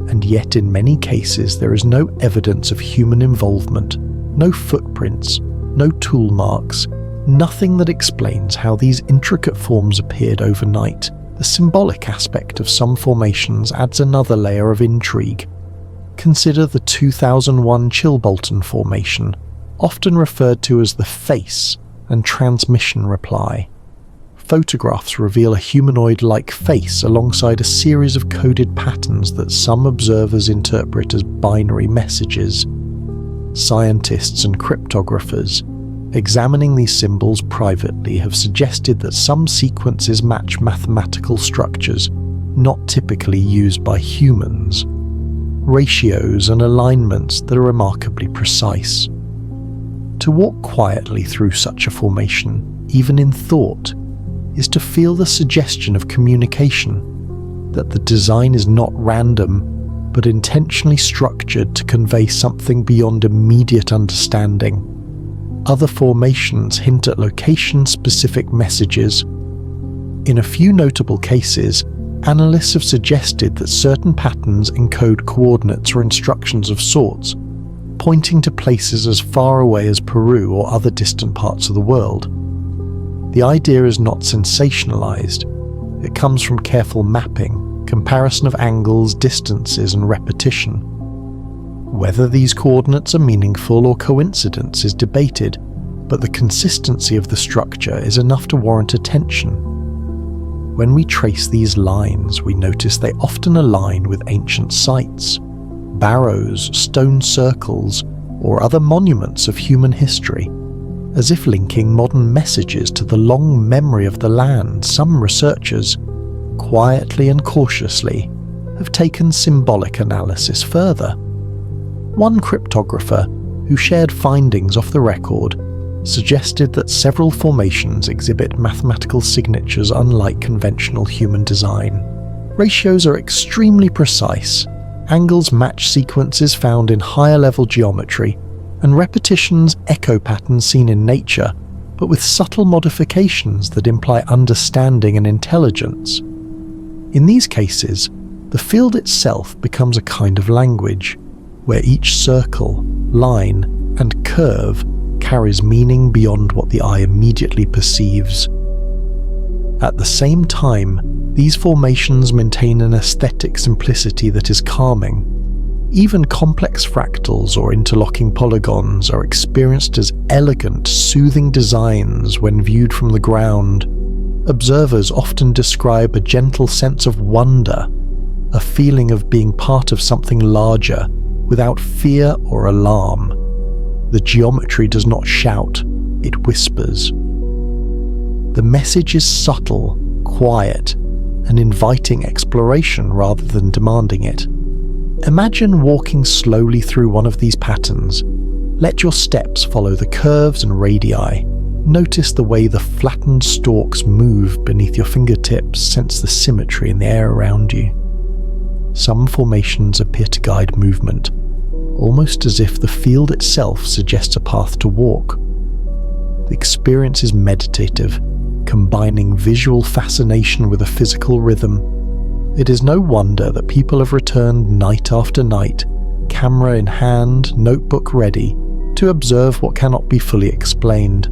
and yet in many cases there is no evidence of human involvement, no footprints, no tool marks, nothing that explains how these intricate forms appeared overnight. The symbolic aspect of some formations adds another layer of intrigue. Consider the 2001 Chilbolton formation, often referred to as the face and transmission reply. Photographs reveal a humanoid-like face alongside a series of coded patterns that some observers interpret as binary messages. Scientists and cryptographers, examining these symbols privately, have suggested that some sequences match mathematical structures not typically used by humans, ratios and alignments that are remarkably precise. To walk quietly through such a formation, even in thought, is to feel the suggestion of communication, that the design is not random, but intentionally structured to convey something beyond immediate understanding. Other formations hint at location-specific messages. In a few notable cases, analysts have suggested that certain patterns encode coordinates or instructions of sorts, pointing to places as far away as Peru or other distant parts of the world. The idea is not sensationalized. It comes from careful mapping, comparison of angles, distances, and repetition. Whether these coordinates are meaningful or coincidence is debated, but the consistency of the structure is enough to warrant attention. When we trace these lines, we notice they often align with ancient sites, barrows, stone circles, or other monuments of human history, as if linking modern messages to the long memory of the land. Some researchers, quietly and cautiously, have taken symbolic analysis further. One cryptographer, who shared findings off the record, suggested that several formations exhibit mathematical signatures unlike conventional human design. Ratios are extremely precise, Angles match sequences found in higher-level geometry, and repetitions echo patterns seen in nature, but with subtle modifications that imply understanding and intelligence. In these cases, the field itself becomes a kind of language, where each circle, line, and curve carries meaning beyond what the eye immediately perceives. At the same time, these formations maintain an aesthetic simplicity that is calming. Even complex fractals or interlocking polygons are experienced as elegant, soothing designs when viewed from the ground. Observers often describe a gentle sense of wonder, a feeling of being part of something larger, without fear or alarm. The geometry does not shout, it whispers. The message is subtle, quiet, and inviting exploration rather than demanding it. Imagine walking slowly through one of these patterns. Let your steps follow the curves and radii. Notice the way the flattened stalks move beneath your fingertips, sense the symmetry in the air around you. Some formations appear to guide movement, almost as if the field itself suggests a path to walk. The experience is meditative, combining visual fascination with a physical rhythm. It is no wonder that people have returned night after night, camera in hand, notebook ready, to observe what cannot be fully explained.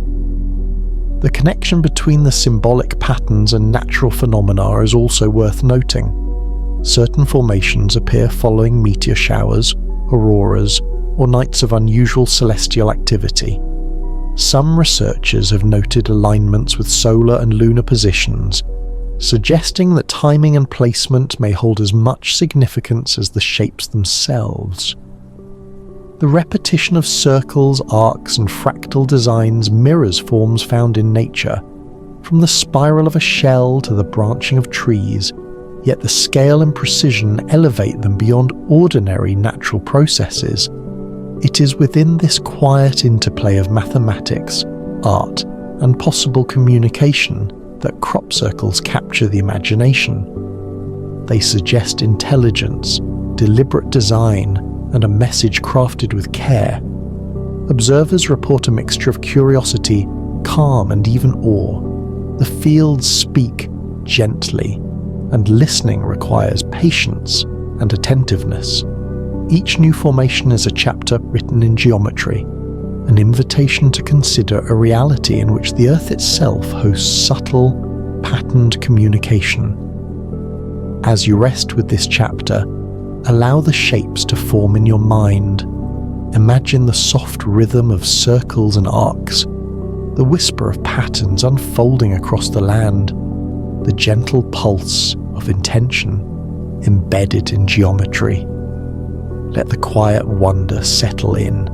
The connection between the symbolic patterns and natural phenomena is also worth noting. Certain formations appear following meteor showers, auroras, or nights of unusual celestial activity. Some researchers have noted alignments with solar and lunar positions, suggesting that timing and placement may hold as much significance as the shapes themselves. The repetition of circles, arcs, and fractal designs mirrors forms found in nature, from the spiral of a shell to the branching of trees, yet the scale and precision elevate them beyond ordinary natural processes. It is within this quiet interplay of mathematics, art, and possible communication that crop circles capture the imagination. They suggest intelligence, deliberate design, and a message crafted with care. Observers report a mixture of curiosity, calm, and even awe. The fields speak gently, and listening requires patience and attentiveness. Each new formation is a chapter written in geometry, an invitation to consider a reality in which the Earth itself hosts subtle, patterned communication. As you rest with this chapter, allow the shapes to form in your mind. Imagine the soft rhythm of circles and arcs, the whisper of patterns unfolding across the land, the gentle pulse of intention embedded in geometry. Let the quiet wonder settle in,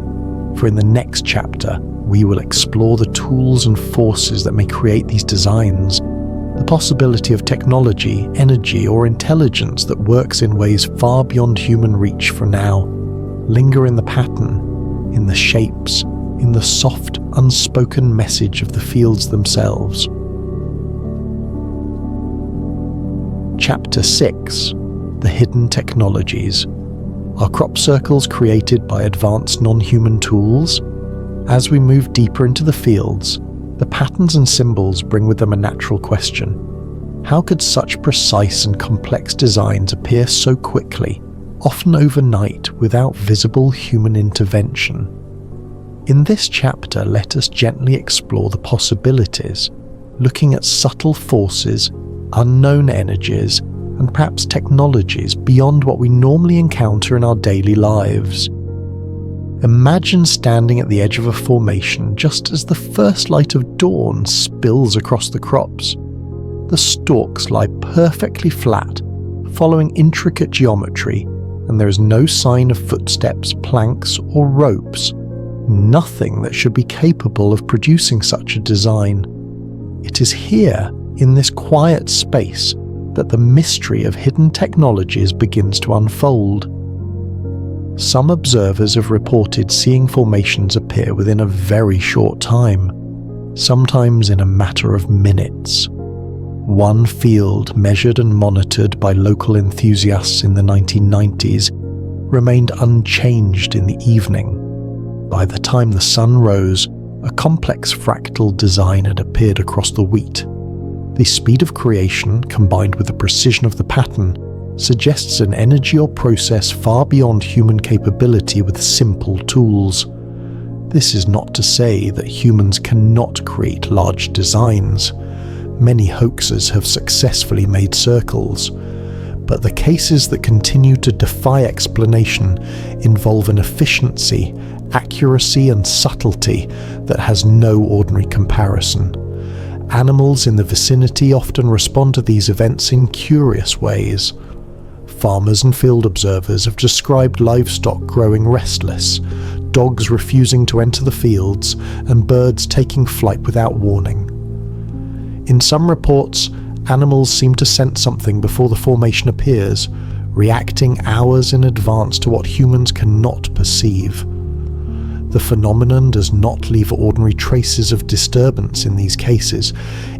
for in the next chapter we will explore the tools and forces that may create these designs, the possibility of technology, energy, or intelligence that works in ways far beyond human reach for now. Linger in the pattern, in the shapes, in the soft, unspoken message of the fields themselves. Chapter 6: The Hidden Technologies. Are crop circles created by advanced non-human tools? As we move deeper into the fields, the patterns and symbols bring with them a natural question. How could such precise and complex designs appear so quickly, often overnight, without visible human intervention? In this chapter, let us gently explore the possibilities, looking at subtle forces, unknown energies, and perhaps technologies beyond what we normally encounter in our daily lives. Imagine standing at the edge of a formation just as the first light of dawn spills across the crops. The stalks lie perfectly flat, following intricate geometry, and there is no sign of footsteps, planks, or ropes. Nothing that should be capable of producing such a design. It is here, in this quiet space, that the mystery of hidden technologies begins to unfold. Some observers have reported seeing formations appear within a very short time, sometimes in a matter of minutes. One field measured and monitored by local enthusiasts in the 1990s remained unchanged in the evening. By the time the sun rose, a complex fractal design had appeared across the wheat. The speed of creation, combined with the precision of the pattern, suggests an energy or process far beyond human capability with simple tools. This is not to say that humans cannot create large designs. Many hoaxers have successfully made circles, but the cases that continue to defy explanation involve an efficiency, accuracy, and subtlety that has no ordinary comparison. Animals in the vicinity often respond to these events in curious ways. Farmers and field observers have described livestock growing restless, dogs refusing to enter the fields, and birds taking flight without warning. In some reports, animals seem to sense something before the formation appears, reacting hours in advance to what humans cannot perceive. The phenomenon does not leave ordinary traces of disturbance in these cases.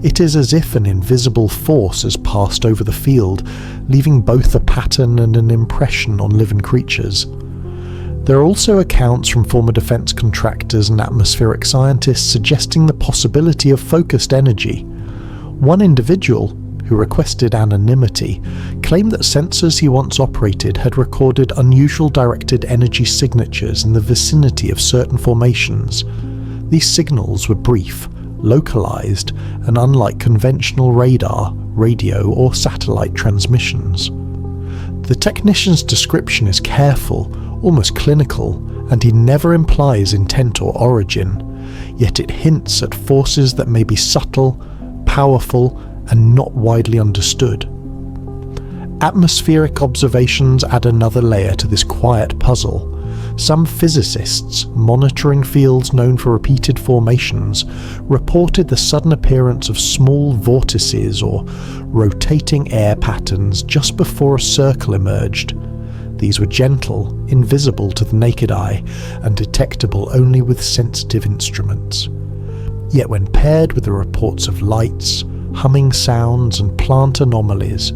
It is as if an invisible force has passed over the field, leaving both a pattern and an impression on living creatures. There are also accounts from former defense contractors and atmospheric scientists suggesting the possibility of focused energy. One individual, who requested anonymity, claimed that sensors he once operated had recorded unusual directed energy signatures in the vicinity of certain formations. These signals were brief, localized, and unlike conventional radar, radio, or satellite transmissions. The technician's description is careful, almost clinical, and he never implies intent or origin, yet it hints at forces that may be subtle, powerful, and not widely understood. Atmospheric observations add another layer to this quiet puzzle. Some physicists, monitoring fields known for repeated formations, reported the sudden appearance of small vortices or rotating air patterns just before a circle emerged. These were gentle, invisible to the naked eye, and detectable only with sensitive instruments. Yet when paired with the reports of lights, humming sounds, and plant anomalies,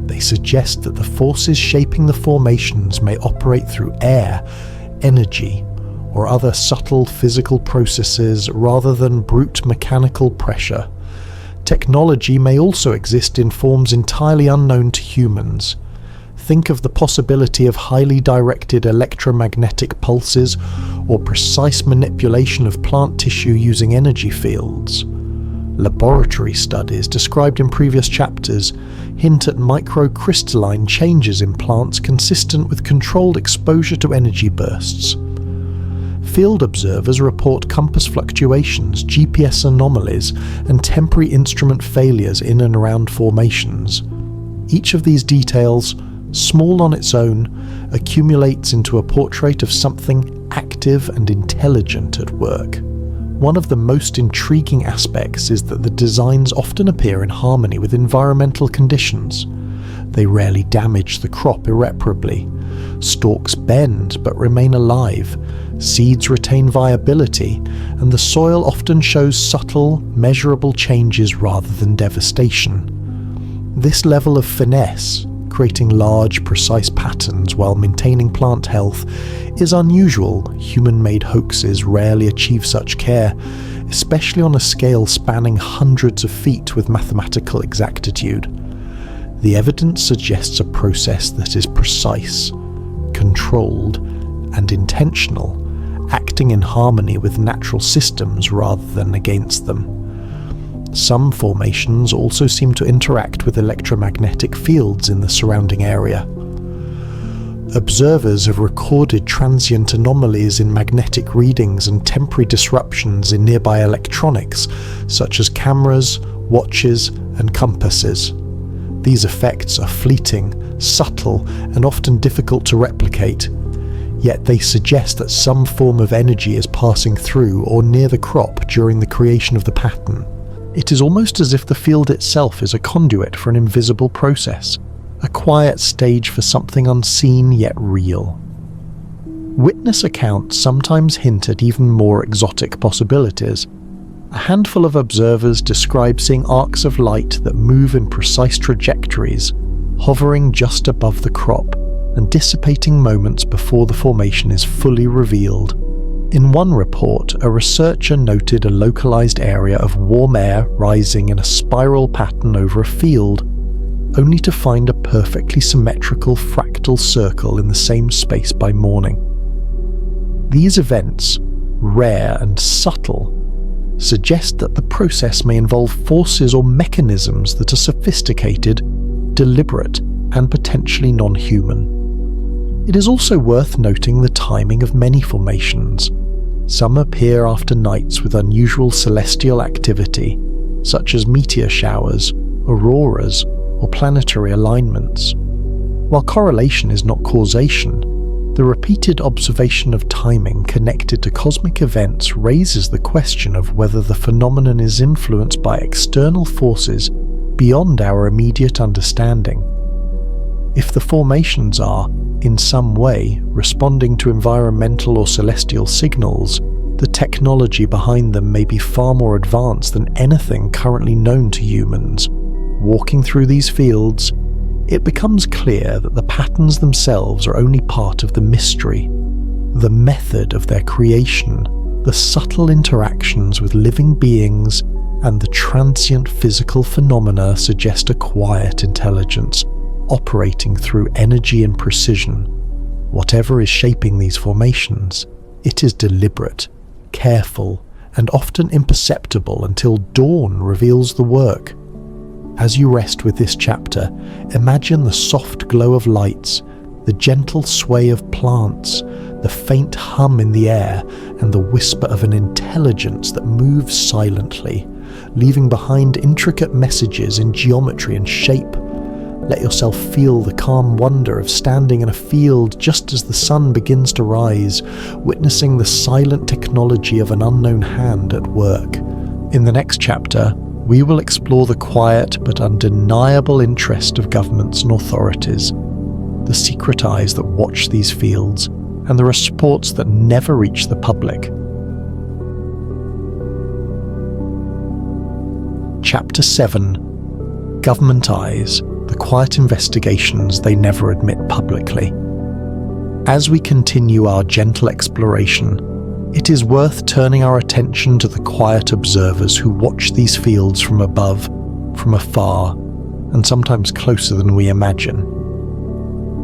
they suggest that the forces shaping the formations may operate through air, energy, or other subtle physical processes rather than brute mechanical pressure. Technology may also exist in forms entirely unknown to humans. Think of the possibility of highly directed electromagnetic pulses or precise manipulation of plant tissue using energy fields. Laboratory studies described in previous chapters hint at microcrystalline changes in plants consistent with controlled exposure to energy bursts. Field observers report compass fluctuations, GPS anomalies, and temporary instrument failures in and around formations. Each of these details, small on its own, accumulates into a portrait of something active and intelligent at work. One of the most intriguing aspects is that the designs often appear in harmony with environmental conditions. They rarely damage the crop irreparably. Stalks bend but remain alive, seeds retain viability, and the soil often shows subtle, measurable changes rather than devastation. This level of finesse, creating large, precise patterns while maintaining plant health, is unusual. Human-made hoaxes rarely achieve such care, especially on a scale spanning hundreds of feet with mathematical exactitude. The evidence suggests a process that is precise, controlled, and intentional, acting in harmony with natural systems rather than against them. Some formations also seem to interact with electromagnetic fields in the surrounding area. Observers have recorded transient anomalies in magnetic readings and temporary disruptions in nearby electronics, such as cameras, watches, and compasses. These effects are fleeting, subtle, and often difficult to replicate, yet they suggest that some form of energy is passing through or near the crop during the creation of the pattern. It is almost as if the field itself is a conduit for an invisible process, a quiet stage for something unseen yet real. Witness accounts sometimes hint at even more exotic possibilities. A handful of observers describe seeing arcs of light that move in precise trajectories, hovering just above the crop, and dissipating moments before the formation is fully revealed. In one report, a researcher noted a localized area of warm air rising in a spiral pattern over a field, only to find a perfectly symmetrical fractal circle in the same space by morning. These events, rare and subtle, suggest that the process may involve forces or mechanisms that are sophisticated, deliberate, and potentially non-human. It is also worth noting the timing of many formations. Some appear after nights with unusual celestial activity, such as meteor showers, auroras, or planetary alignments. While correlation is not causation, the repeated observation of timing connected to cosmic events raises the question of whether the phenomenon is influenced by external forces beyond our immediate understanding. If the formations are, in some way, responding to environmental or celestial signals, the technology behind them may be far more advanced than anything currently known to humans. Walking through these fields, it becomes clear that the patterns themselves are only part of the mystery. The method of their creation, the subtle interactions with living beings, and the transient physical phenomena suggest a quiet intelligence, operating through energy and precision. Whatever is shaping these formations, it is deliberate, careful, and often imperceptible until dawn reveals the work. As you rest with this chapter, imagine the soft glow of lights, the gentle sway of plants, the faint hum in the air, and the whisper of an intelligence that moves silently, leaving behind intricate messages in geometry and shape. Let yourself feel the calm wonder of standing in a field just as the sun begins to rise, witnessing the silent technology of an unknown hand at work. In the next chapter, we will explore the quiet but undeniable interest of governments and authorities, the secret eyes that watch these fields, and the reports that never reach the public. Chapter 7: Government Eyes, the quiet investigations they never admit publicly. As we continue our gentle exploration, it is worth turning our attention to the quiet observers who watch these fields from above, from afar, and sometimes closer than we imagine.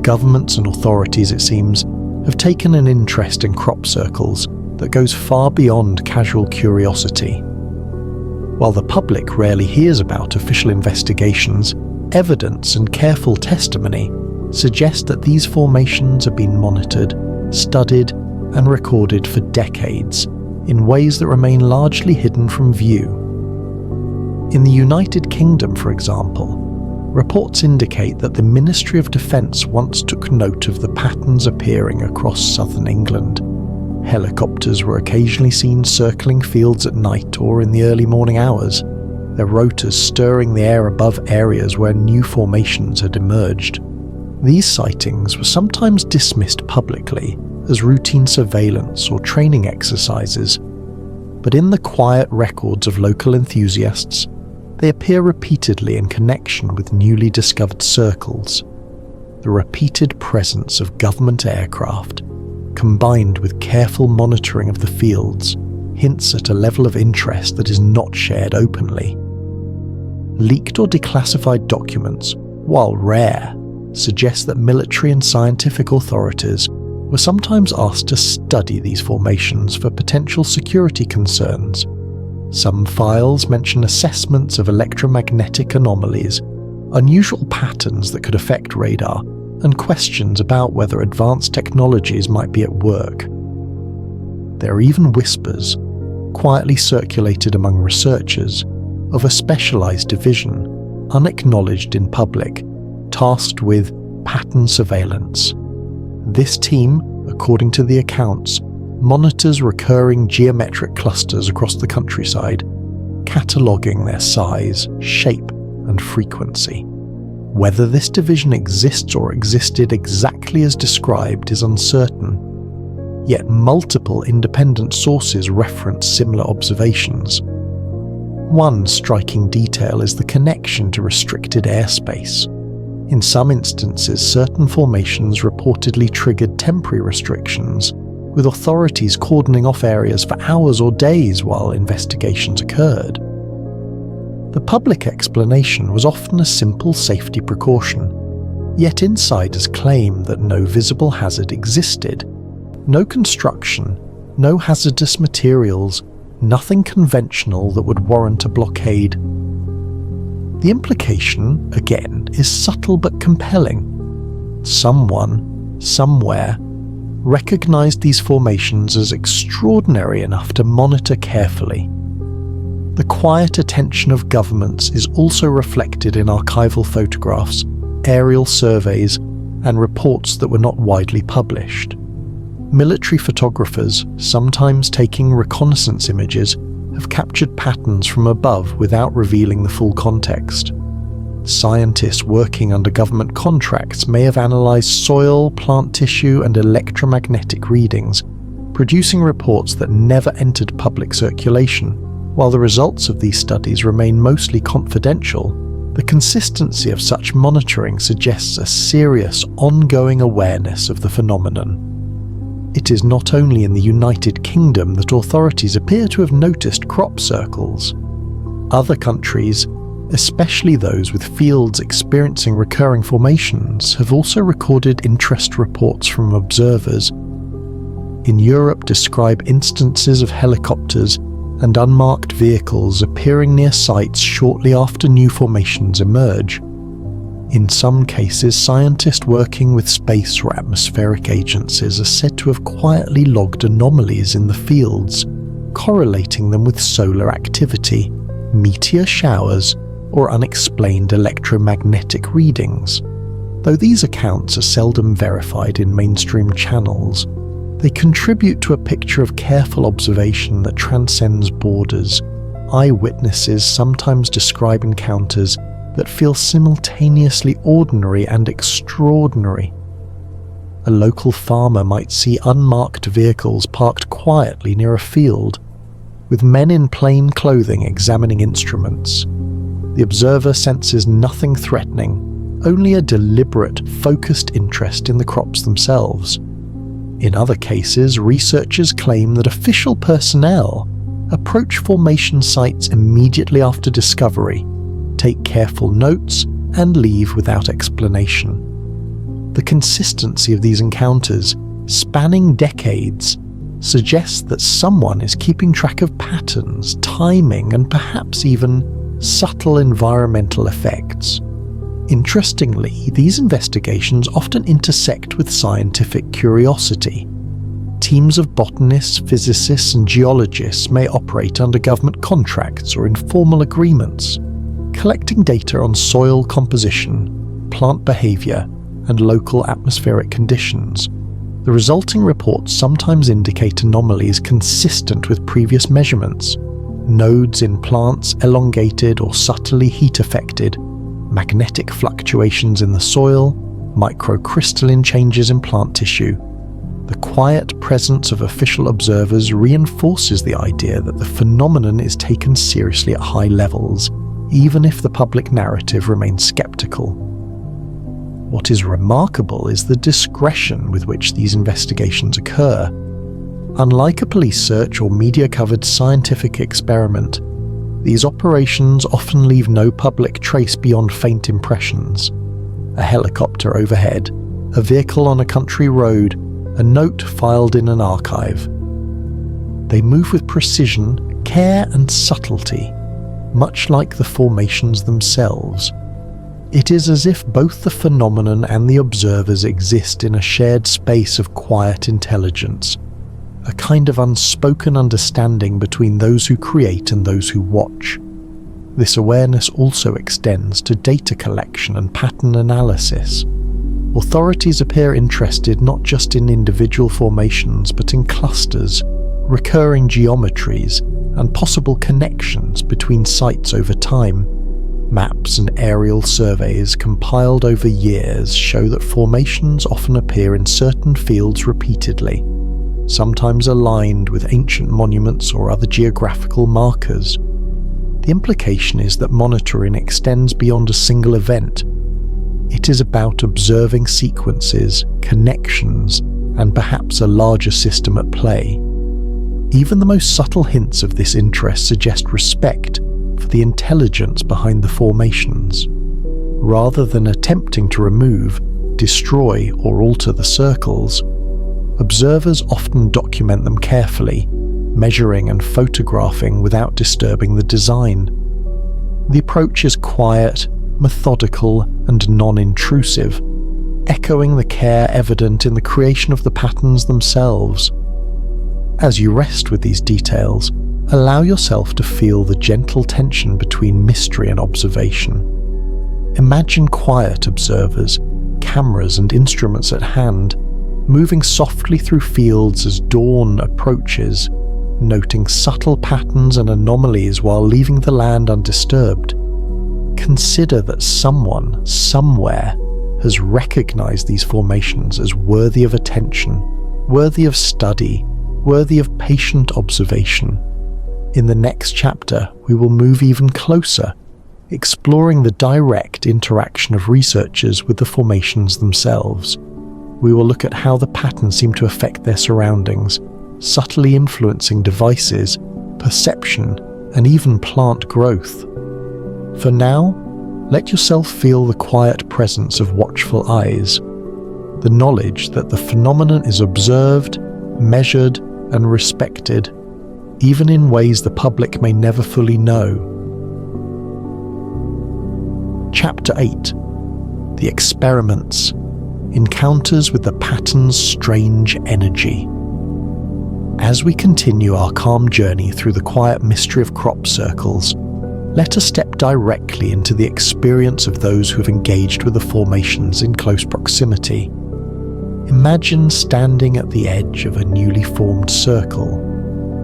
Governments and authorities, it seems, have taken an interest in crop circles that goes far beyond casual curiosity. While the public rarely hears about official investigations, evidence and careful testimony suggest that these formations have been monitored, studied, and recorded for decades in ways that remain largely hidden from view. In the United Kingdom, for example, reports indicate that the Ministry of Defence once took note of the patterns appearing across southern England. Helicopters were occasionally seen circling fields at night or in the early morning hours, their rotors stirring the air above areas where new formations had emerged. These sightings were sometimes dismissed publicly as routine surveillance or training exercises, but in the quiet records of local enthusiasts, they appear repeatedly in connection with newly discovered circles. The repeated presence of government aircraft, combined with careful monitoring of the fields, hints at a level of interest that is not shared openly. Leaked or declassified documents, while rare, suggest that military and scientific authorities were sometimes asked to study these formations for potential security concerns. Some files mention assessments of electromagnetic anomalies, unusual patterns that could affect radar, and questions about whether advanced technologies might be at work. There are even whispers, quietly circulated among researchers, of a specialized division, unacknowledged in public, tasked with pattern surveillance. This team, according to the accounts, monitors recurring geometric clusters across the countryside, cataloguing their size, shape, and frequency. Whether this division exists or existed exactly as described is uncertain, yet multiple independent sources reference similar observations. One striking detail is the connection to restricted airspace. In some instances, certain formations reportedly triggered temporary restrictions, with authorities cordoning off areas for hours or days while investigations occurred. The public explanation was often a simple safety precaution, yet insiders claim that no visible hazard existed. No construction, no hazardous materials, nothing conventional that would warrant a blockade. The implication, again, is subtle but compelling. Someone, somewhere, recognized these formations as extraordinary enough to monitor carefully. The quiet attention of governments is also reflected in archival photographs, aerial surveys, and reports that were not widely published. Military photographers, sometimes taking reconnaissance images, have captured patterns from above without revealing the full context. Scientists working under government contracts may have analysed soil, plant tissue, and electromagnetic readings, producing reports that never entered public circulation. While the results of these studies remain mostly confidential, the consistency of such monitoring suggests a serious, ongoing awareness of the phenomenon. It is not only in the United Kingdom that authorities appear to have noticed crop circles. Other countries, especially those with fields experiencing recurring formations, have also recorded interest reports from observers. In Europe, describe instances of helicopters and unmarked vehicles appearing near sites shortly after new formations emerge. In some cases, scientists working with space or atmospheric agencies are said to have quietly logged anomalies in the fields, correlating them with solar activity, meteor showers, or unexplained electromagnetic readings. Though these accounts are seldom verified in mainstream channels, they contribute to a picture of careful observation that transcends borders. Eyewitnesses sometimes describe encounters that feel simultaneously ordinary and extraordinary. A local farmer might see unmarked vehicles parked quietly near a field, with men in plain clothing examining instruments. The observer senses nothing threatening, only a deliberate, focused interest in the crops themselves. In other cases, researchers claim that official personnel approach formation sites immediately after discovery, take careful notes, and leave without explanation. The consistency of these encounters, spanning decades, suggests that someone is keeping track of patterns, timing, and perhaps even subtle environmental effects. Interestingly, these investigations often intersect with scientific curiosity. Teams of botanists, physicists, and geologists may operate under government contracts or informal agreements, collecting data on soil composition, plant behavior, and local atmospheric conditions. The resulting reports sometimes indicate anomalies consistent with previous measurements. Nodes in plants elongated or subtly heat-affected, magnetic fluctuations in the soil, microcrystalline changes in plant tissue. The quiet presence of official observers reinforces the idea that the phenomenon is taken seriously at high levels, even if the public narrative remains skeptical. What is remarkable is the discretion with which these investigations occur. Unlike a police search or media-covered scientific experiment, these operations often leave no public trace beyond faint impressions. A helicopter overhead, a vehicle on a country road, a note filed in an archive. They move with precision, care, and subtlety, much like the formations themselves. It is as if both the phenomenon and the observers exist in a shared space of quiet intelligence, a kind of unspoken understanding between those who create and those who watch. This awareness also extends to data collection and pattern analysis. Authorities appear interested not just in individual formations but in clusters, recurring geometries, and possible connections between sites over time. Maps and aerial surveys compiled over years show that formations often appear in certain fields repeatedly, sometimes aligned with ancient monuments or other geographical markers. The implication is that monitoring extends beyond a single event. it is about observing sequences, connections, and perhaps a larger system at play. Even the most subtle hints of this interest suggest respect for the intelligence behind the formations. Rather than attempting to remove, destroy, or alter the circles, observers often document them carefully, measuring and photographing without disturbing the design. The approach is quiet, methodical, and non-intrusive, echoing the care evident in the creation of the patterns themselves. As you rest with these details, allow yourself to feel the gentle tension between mystery and observation. Imagine quiet observers, cameras and instruments at hand, moving softly through fields as dawn approaches, noting subtle patterns and anomalies while leaving the land undisturbed. Consider that someone, somewhere, has recognized these formations as worthy of attention, worthy of study, worthy of patient observation. In the next chapter, we will move even closer, exploring the direct interaction of researchers with the formations themselves. We will look at how the patterns seem to affect their surroundings, subtly influencing devices, perception, and even plant growth. For now, let yourself feel the quiet presence of watchful eyes, the knowledge that the phenomenon is observed, measured, and respected, even in ways the public may never fully know. Chapter 8. The Experiments. Encounters with the pattern's strange energy. As we continue our calm journey through the quiet mystery of crop circles, let us step directly into the experience of those who have engaged with the formations in close proximity. Imagine standing at the edge of a newly formed circle,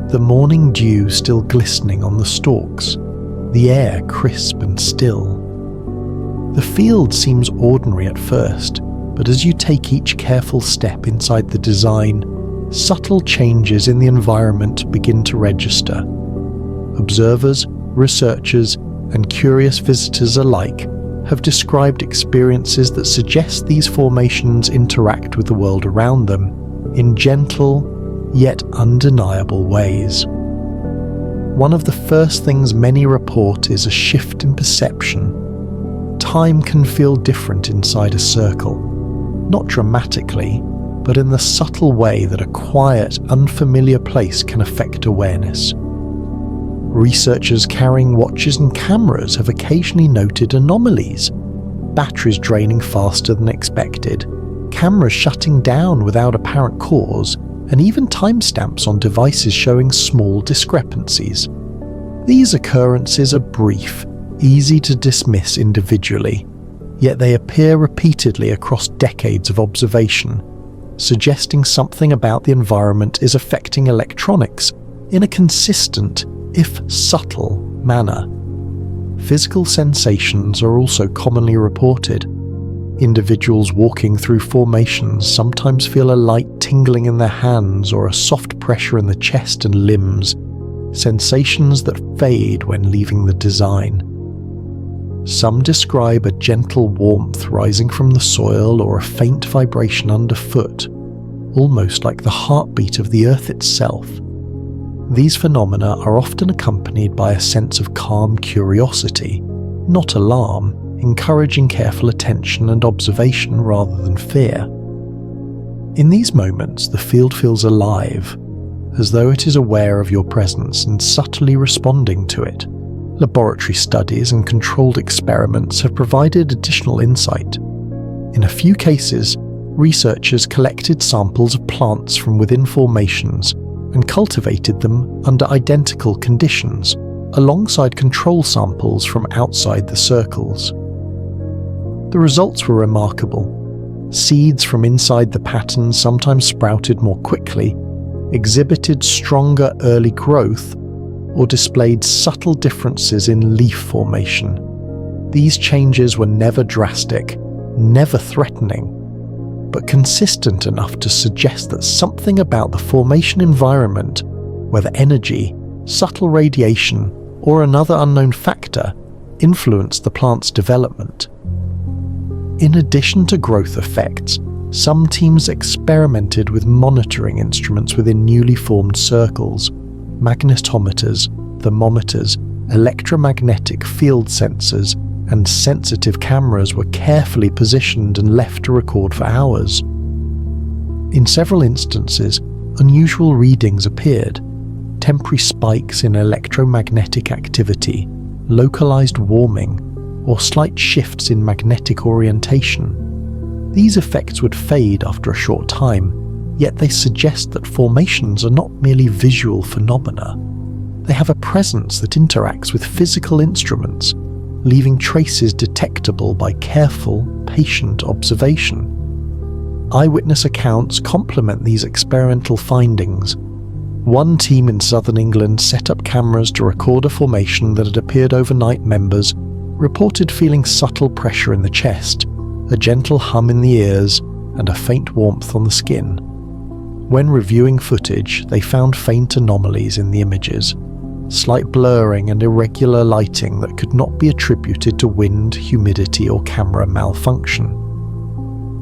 the morning dew still glistening on the stalks, the air crisp and still. The field seems ordinary at first, but as you take each careful step inside the design, subtle changes in the environment begin to register. Observers, researchers, and curious visitors alike have described experiences that suggest these formations interact with the world around them in gentle, yet undeniable ways. One of the first things many report is a shift in perception. Time can feel different inside a circle, not dramatically, but in the subtle way that a quiet, unfamiliar place can affect awareness. Researchers carrying watches and cameras have occasionally noted anomalies: batteries draining faster than expected, cameras shutting down without apparent cause, and even timestamps on devices showing small discrepancies. These occurrences are brief, easy to dismiss individually, yet they appear repeatedly across decades of observation, suggesting something about the environment is affecting electronics in a consistent, if subtle, manner. Physical sensations are also commonly reported. Individuals walking through formations sometimes feel a light tingling in their hands or a soft pressure in the chest and limbs, sensations that fade when leaving the design. Some describe a gentle warmth rising from the soil or a faint vibration underfoot, almost like the heartbeat of the earth itself. These phenomena are often accompanied by a sense of calm curiosity, not alarm, encouraging careful attention and observation rather than fear. In these moments, the field feels alive, as though it is aware of your presence and subtly responding to it. Laboratory studies and controlled experiments have provided additional insight. In a few cases, researchers collected samples of plants from within formations and cultivated them under identical conditions, alongside control samples from outside the circles. The results were remarkable. Seeds from inside the pattern sometimes sprouted more quickly, exhibited stronger early growth, or displayed subtle differences in leaf formation. These changes were never drastic, never threatening, but consistent enough to suggest that something about the formation environment, whether energy, subtle radiation, or another unknown factor, influenced the plant's development. In addition to growth effects, some teams experimented with monitoring instruments within newly formed circles. Magnetometers, thermometers, electromagnetic field sensors, and sensitive cameras were carefully positioned and left to record for hours. In several instances, unusual readings appeared: temporary spikes in electromagnetic activity, localized warming, or slight shifts in magnetic orientation. These effects would fade after a short time, yet they suggest that formations are not merely visual phenomena. They have a presence that interacts with physical instruments, leaving traces detectable by careful, patient observation. Eyewitness accounts complement these experimental findings. One team in southern England set up cameras to record a formation that had appeared overnight. Members reported feeling subtle pressure in the chest, a gentle hum in the ears, and a faint warmth on the skin. When reviewing footage, they found faint anomalies in the images, slight blurring and irregular lighting that could not be attributed to wind, humidity, or camera malfunction.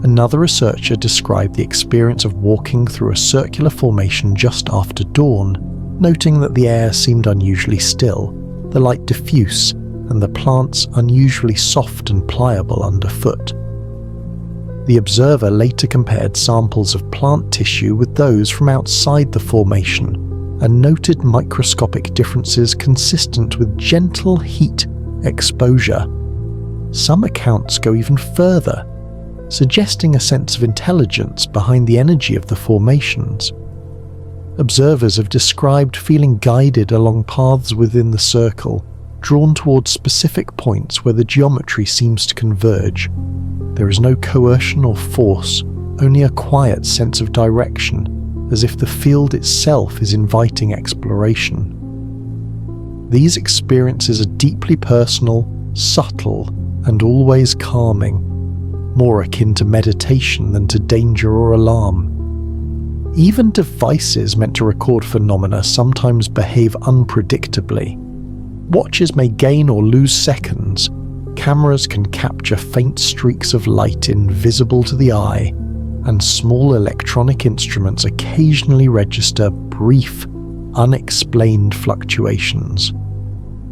Another researcher described the experience of walking through a circular formation just after dawn, noting that the air seemed unusually still, the light diffuse, and the plants unusually soft and pliable underfoot. The observer later compared samples of plant tissue with those from outside the formation and noted microscopic differences consistent with gentle heat exposure. Some accounts go even further, suggesting a sense of intelligence behind the energy of the formations. Observers have described feeling guided along paths within the circle, drawn towards specific points where the geometry seems to converge. There is no coercion or force, only a quiet sense of direction, as if the field itself is inviting exploration. These experiences are deeply personal, subtle, and always calming, more akin to meditation than to danger or alarm. Even devices meant to record phenomena sometimes behave unpredictably. Watches may gain or lose seconds. Cameras can capture faint streaks of light invisible to the eye, and small electronic instruments occasionally register brief, unexplained fluctuations.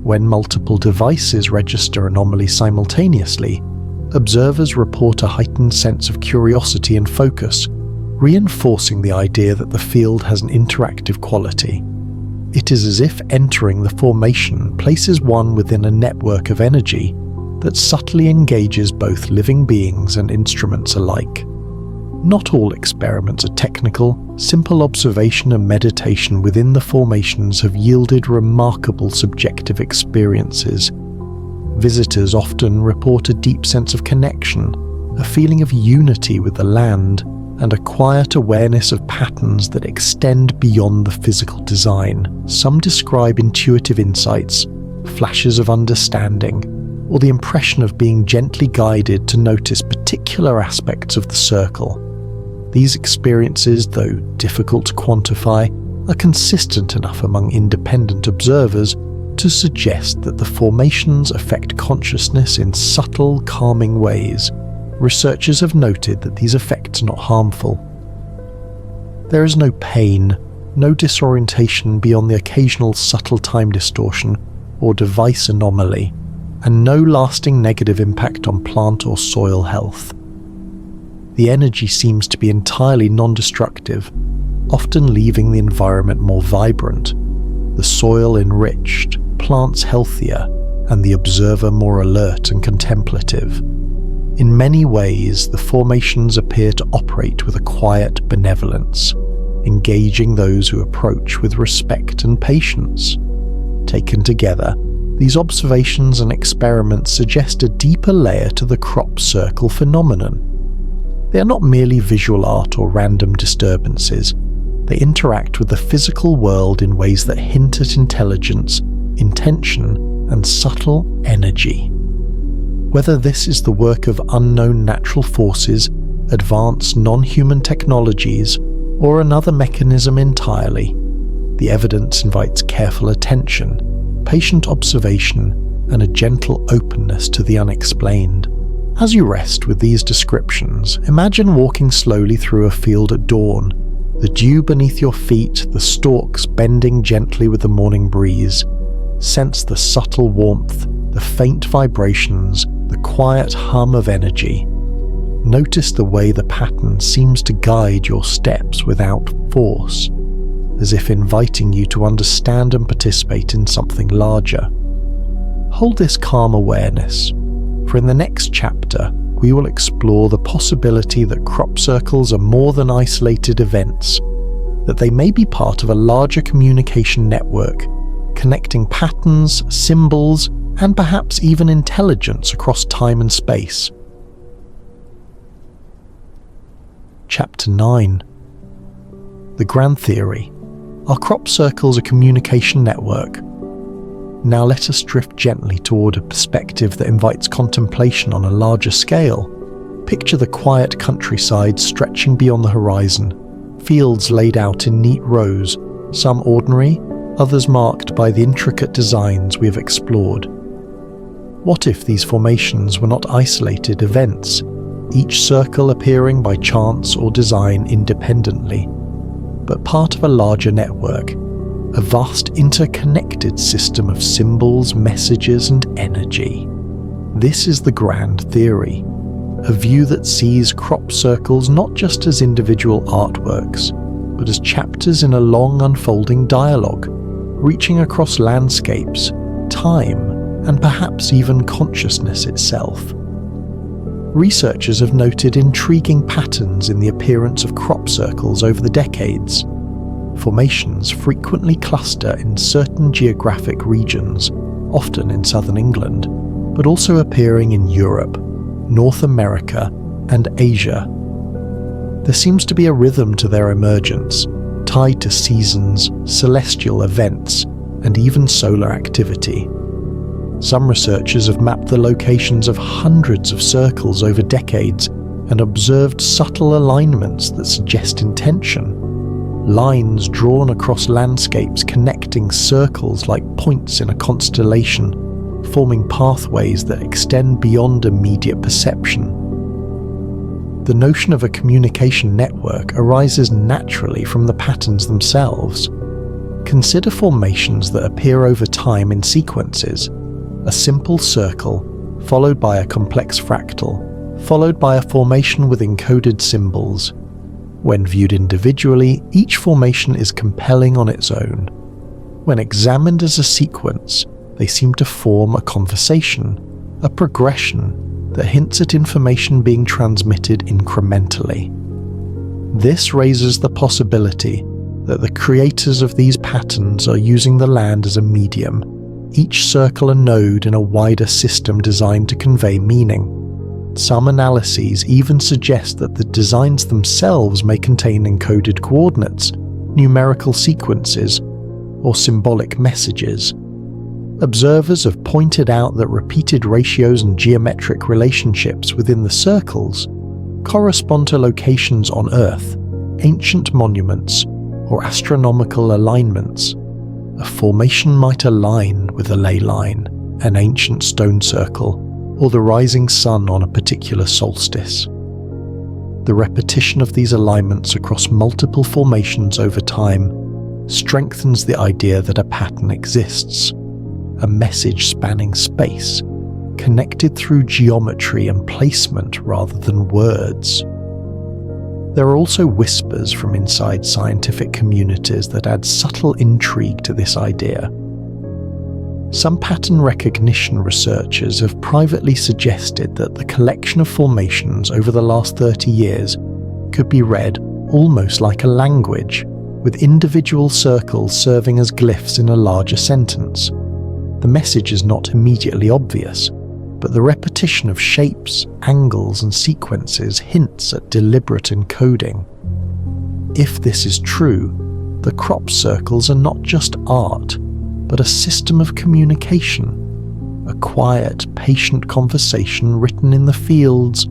When multiple devices register anomalies simultaneously, observers report a heightened sense of curiosity and focus, reinforcing the idea that the field has an interactive quality. It is as if entering the formation places one within a network of energy that subtly engages both living beings and instruments alike. Not all experiments are technical. Simple observation and meditation within the formations have yielded remarkable subjective experiences. Visitors often report a deep sense of connection, a feeling of unity with the land, and a quiet awareness of patterns that extend beyond the physical design. Some describe intuitive insights, flashes of understanding, or the impression of being gently guided to notice particular aspects of the circle. These experiences, though difficult to quantify, are consistent enough among independent observers to suggest that the formations affect consciousness in subtle, calming ways. Researchers have noted that these effects are not harmful. There is no pain, no disorientation beyond the occasional subtle time distortion or device anomaly, and no lasting negative impact on plant or soil health. The energy seems to be entirely non-destructive, often leaving the environment more vibrant, the soil enriched, plants healthier, and the observer more alert and contemplative. In many ways, the formations appear to operate with a quiet benevolence, engaging those who approach with respect and patience. Taken together, these observations and experiments suggest a deeper layer to the crop circle phenomenon. They are not merely visual art or random disturbances. They interact with the physical world in ways that hint at intelligence, intention, and subtle energy. Whether this is the work of unknown natural forces, advanced non-human technologies, or another mechanism entirely, the evidence invites careful attention, patient observation, and a gentle openness to the unexplained. As you rest with these descriptions, imagine walking slowly through a field at dawn, the dew beneath your feet, the stalks bending gently with the morning breeze. Sense the subtle warmth, the faint vibrations, the quiet hum of energy. Notice the way the pattern seems to guide your steps without force, as if inviting you to understand and participate in something larger. Hold this calm awareness, for in the next chapter, we will explore the possibility that crop circles are more than isolated events, that they may be part of a larger communication network, connecting patterns, symbols, and perhaps even intelligence across time and space. Chapter 9. The Grand Theory. Are crop circles a communication network? Now let us drift gently toward a perspective that invites contemplation on a larger scale. Picture the quiet countryside stretching beyond the horizon, fields laid out in neat rows, some ordinary, others marked by the intricate designs we have explored. What if these formations were not isolated events, each circle appearing by chance or design independently, but part of a larger network? A vast interconnected system of symbols, messages, and energy. This is the Grand Theory, a view that sees crop circles not just as individual artworks, but as chapters in a long unfolding dialogue, reaching across landscapes, time, and perhaps even consciousness itself. Researchers have noted intriguing patterns in the appearance of crop circles over the decades. Formations frequently cluster in certain geographic regions, often in southern England, but also appearing in Europe, North America, and Asia. There seems to be a rhythm to their emergence, tied to seasons, celestial events, and even solar activity. Some researchers have mapped the locations of hundreds of circles over decades and observed subtle alignments that suggest intention. Lines drawn across landscapes connecting circles like points in a constellation, forming pathways that extend beyond immediate perception. The notion of a communication network arises naturally from the patterns themselves. Consider formations that appear over time in sequences: a simple circle, followed by a complex fractal, followed by a formation with encoded symbols. When viewed individually, each formation is compelling on its own. When examined as a sequence, they seem to form a conversation, a progression that hints at information being transmitted incrementally. This raises the possibility that the creators of these patterns are using the land as a medium, each circle a node in a wider system designed to convey meaning. Some analyses even suggest that the designs themselves may contain encoded coordinates, numerical sequences, or symbolic messages. Observers have pointed out that repeated ratios and geometric relationships within the circles correspond to locations on Earth, ancient monuments, or astronomical alignments. A formation might align with a ley line, an ancient stone circle, or the rising sun on a particular solstice. The repetition of these alignments across multiple formations over time strengthens the idea that a pattern exists, a message spanning space, connected through geometry and placement rather than words. There are also whispers from inside scientific communities that add subtle intrigue to this idea. Some pattern recognition researchers have privately suggested that the collection of formations over the last 30 years could be read almost like a language, with individual circles serving as glyphs in a larger sentence. The message is not immediately obvious, but the repetition of shapes, angles, and sequences hints at deliberate encoding. If this is true, the crop circles are not just art, but a system of communication, a quiet, patient conversation written in the fields.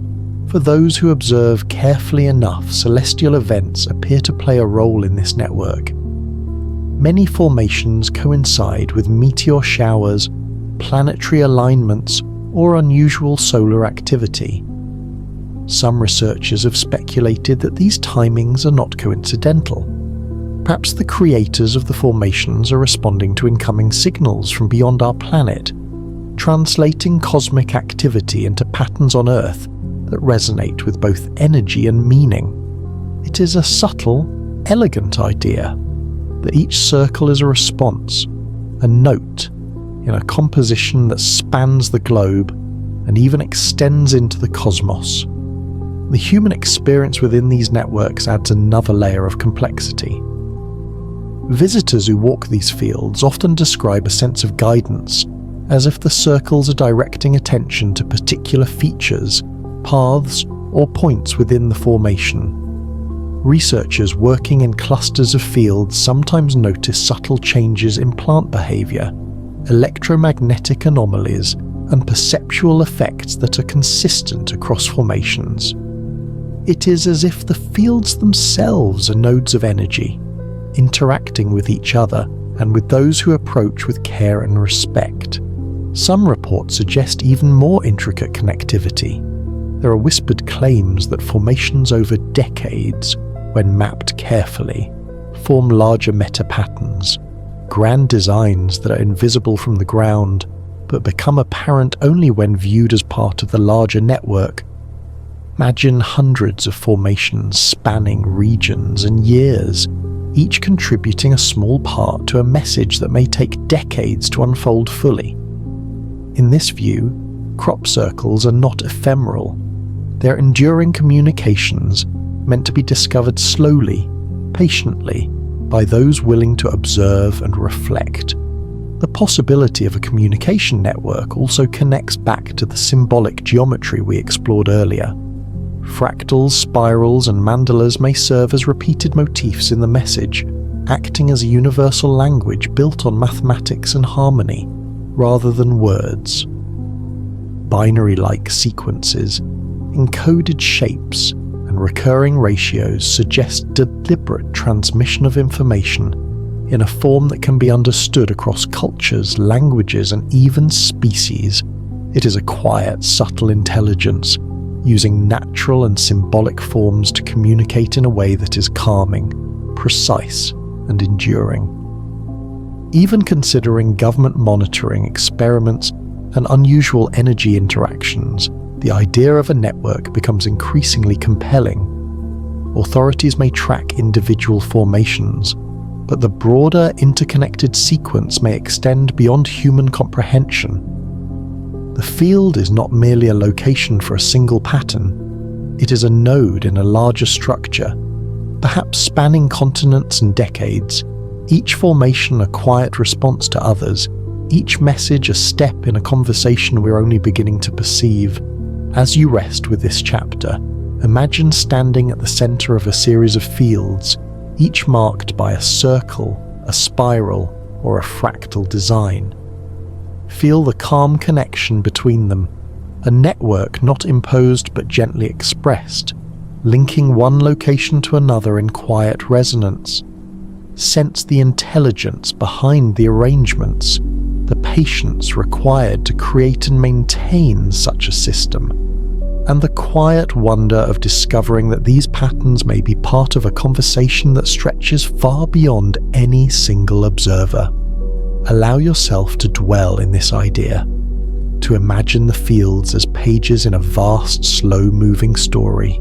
For those who observe carefully enough, celestial events appear to play a role in this network. Many formations coincide with meteor showers, planetary alignments, or unusual solar activity. Some researchers have speculated that these timings are not coincidental. Perhaps the creators of the formations are responding to incoming signals from beyond our planet, translating cosmic activity into patterns on Earth that resonate with both energy and meaning. It is a subtle, elegant idea that each circle is a response, a note in a composition that spans the globe and even extends into the cosmos. The human experience within these networks adds another layer of complexity. Visitors who walk these fields often describe a sense of guidance, as if the circles are directing attention to particular features, paths, or points within the formation. Researchers working in clusters of fields sometimes notice subtle changes in plant behavior, electromagnetic anomalies, and perceptual effects that are consistent across formations. It is as if the fields themselves are nodes of energy, interacting with each other and with those who approach with care and respect. Some reports suggest even more intricate connectivity. There are whispered claims that formations over decades, when mapped carefully, form larger meta-patterns, grand designs that are invisible from the ground, but become apparent only when viewed as part of the larger network. Imagine hundreds of formations spanning regions and years, each contributing a small part to a message that may take decades to unfold fully. In this view, crop circles are not ephemeral. They're enduring communications meant to be discovered slowly, patiently, by those willing to observe and reflect. The possibility of a communication network also connects back to the symbolic geometry we explored earlier. Fractals, spirals, and mandalas may serve as repeated motifs in the message, acting as a universal language built on mathematics and harmony, rather than words. Binary-like sequences, encoded shapes, and recurring ratios suggest deliberate transmission of information in a form that can be understood across cultures, languages, and even species. It is a quiet, subtle intelligence, using natural and symbolic forms to communicate in a way that is calming, precise, and enduring. Even considering government monitoring, experiments, and unusual energy interactions, the idea of a network becomes increasingly compelling. Authorities may track individual formations, but the broader interconnected sequence may extend beyond human comprehension. The field is not merely a location for a single pattern, it is a node in a larger structure, perhaps spanning continents and decades, each formation a quiet response to others, each message a step in a conversation we're only beginning to perceive. As you rest with this chapter, imagine standing at the center of a series of fields, each marked by a circle, a spiral, or a fractal design. Feel the calm connection between them, a network not imposed but gently expressed, linking one location to another in quiet resonance. Sense the intelligence behind the arrangements, the patience required to create and maintain such a system, and the quiet wonder of discovering that these patterns may be part of a conversation that stretches far beyond any single observer. Allow yourself to dwell in this idea, to imagine the fields as pages in a vast, slow-moving story,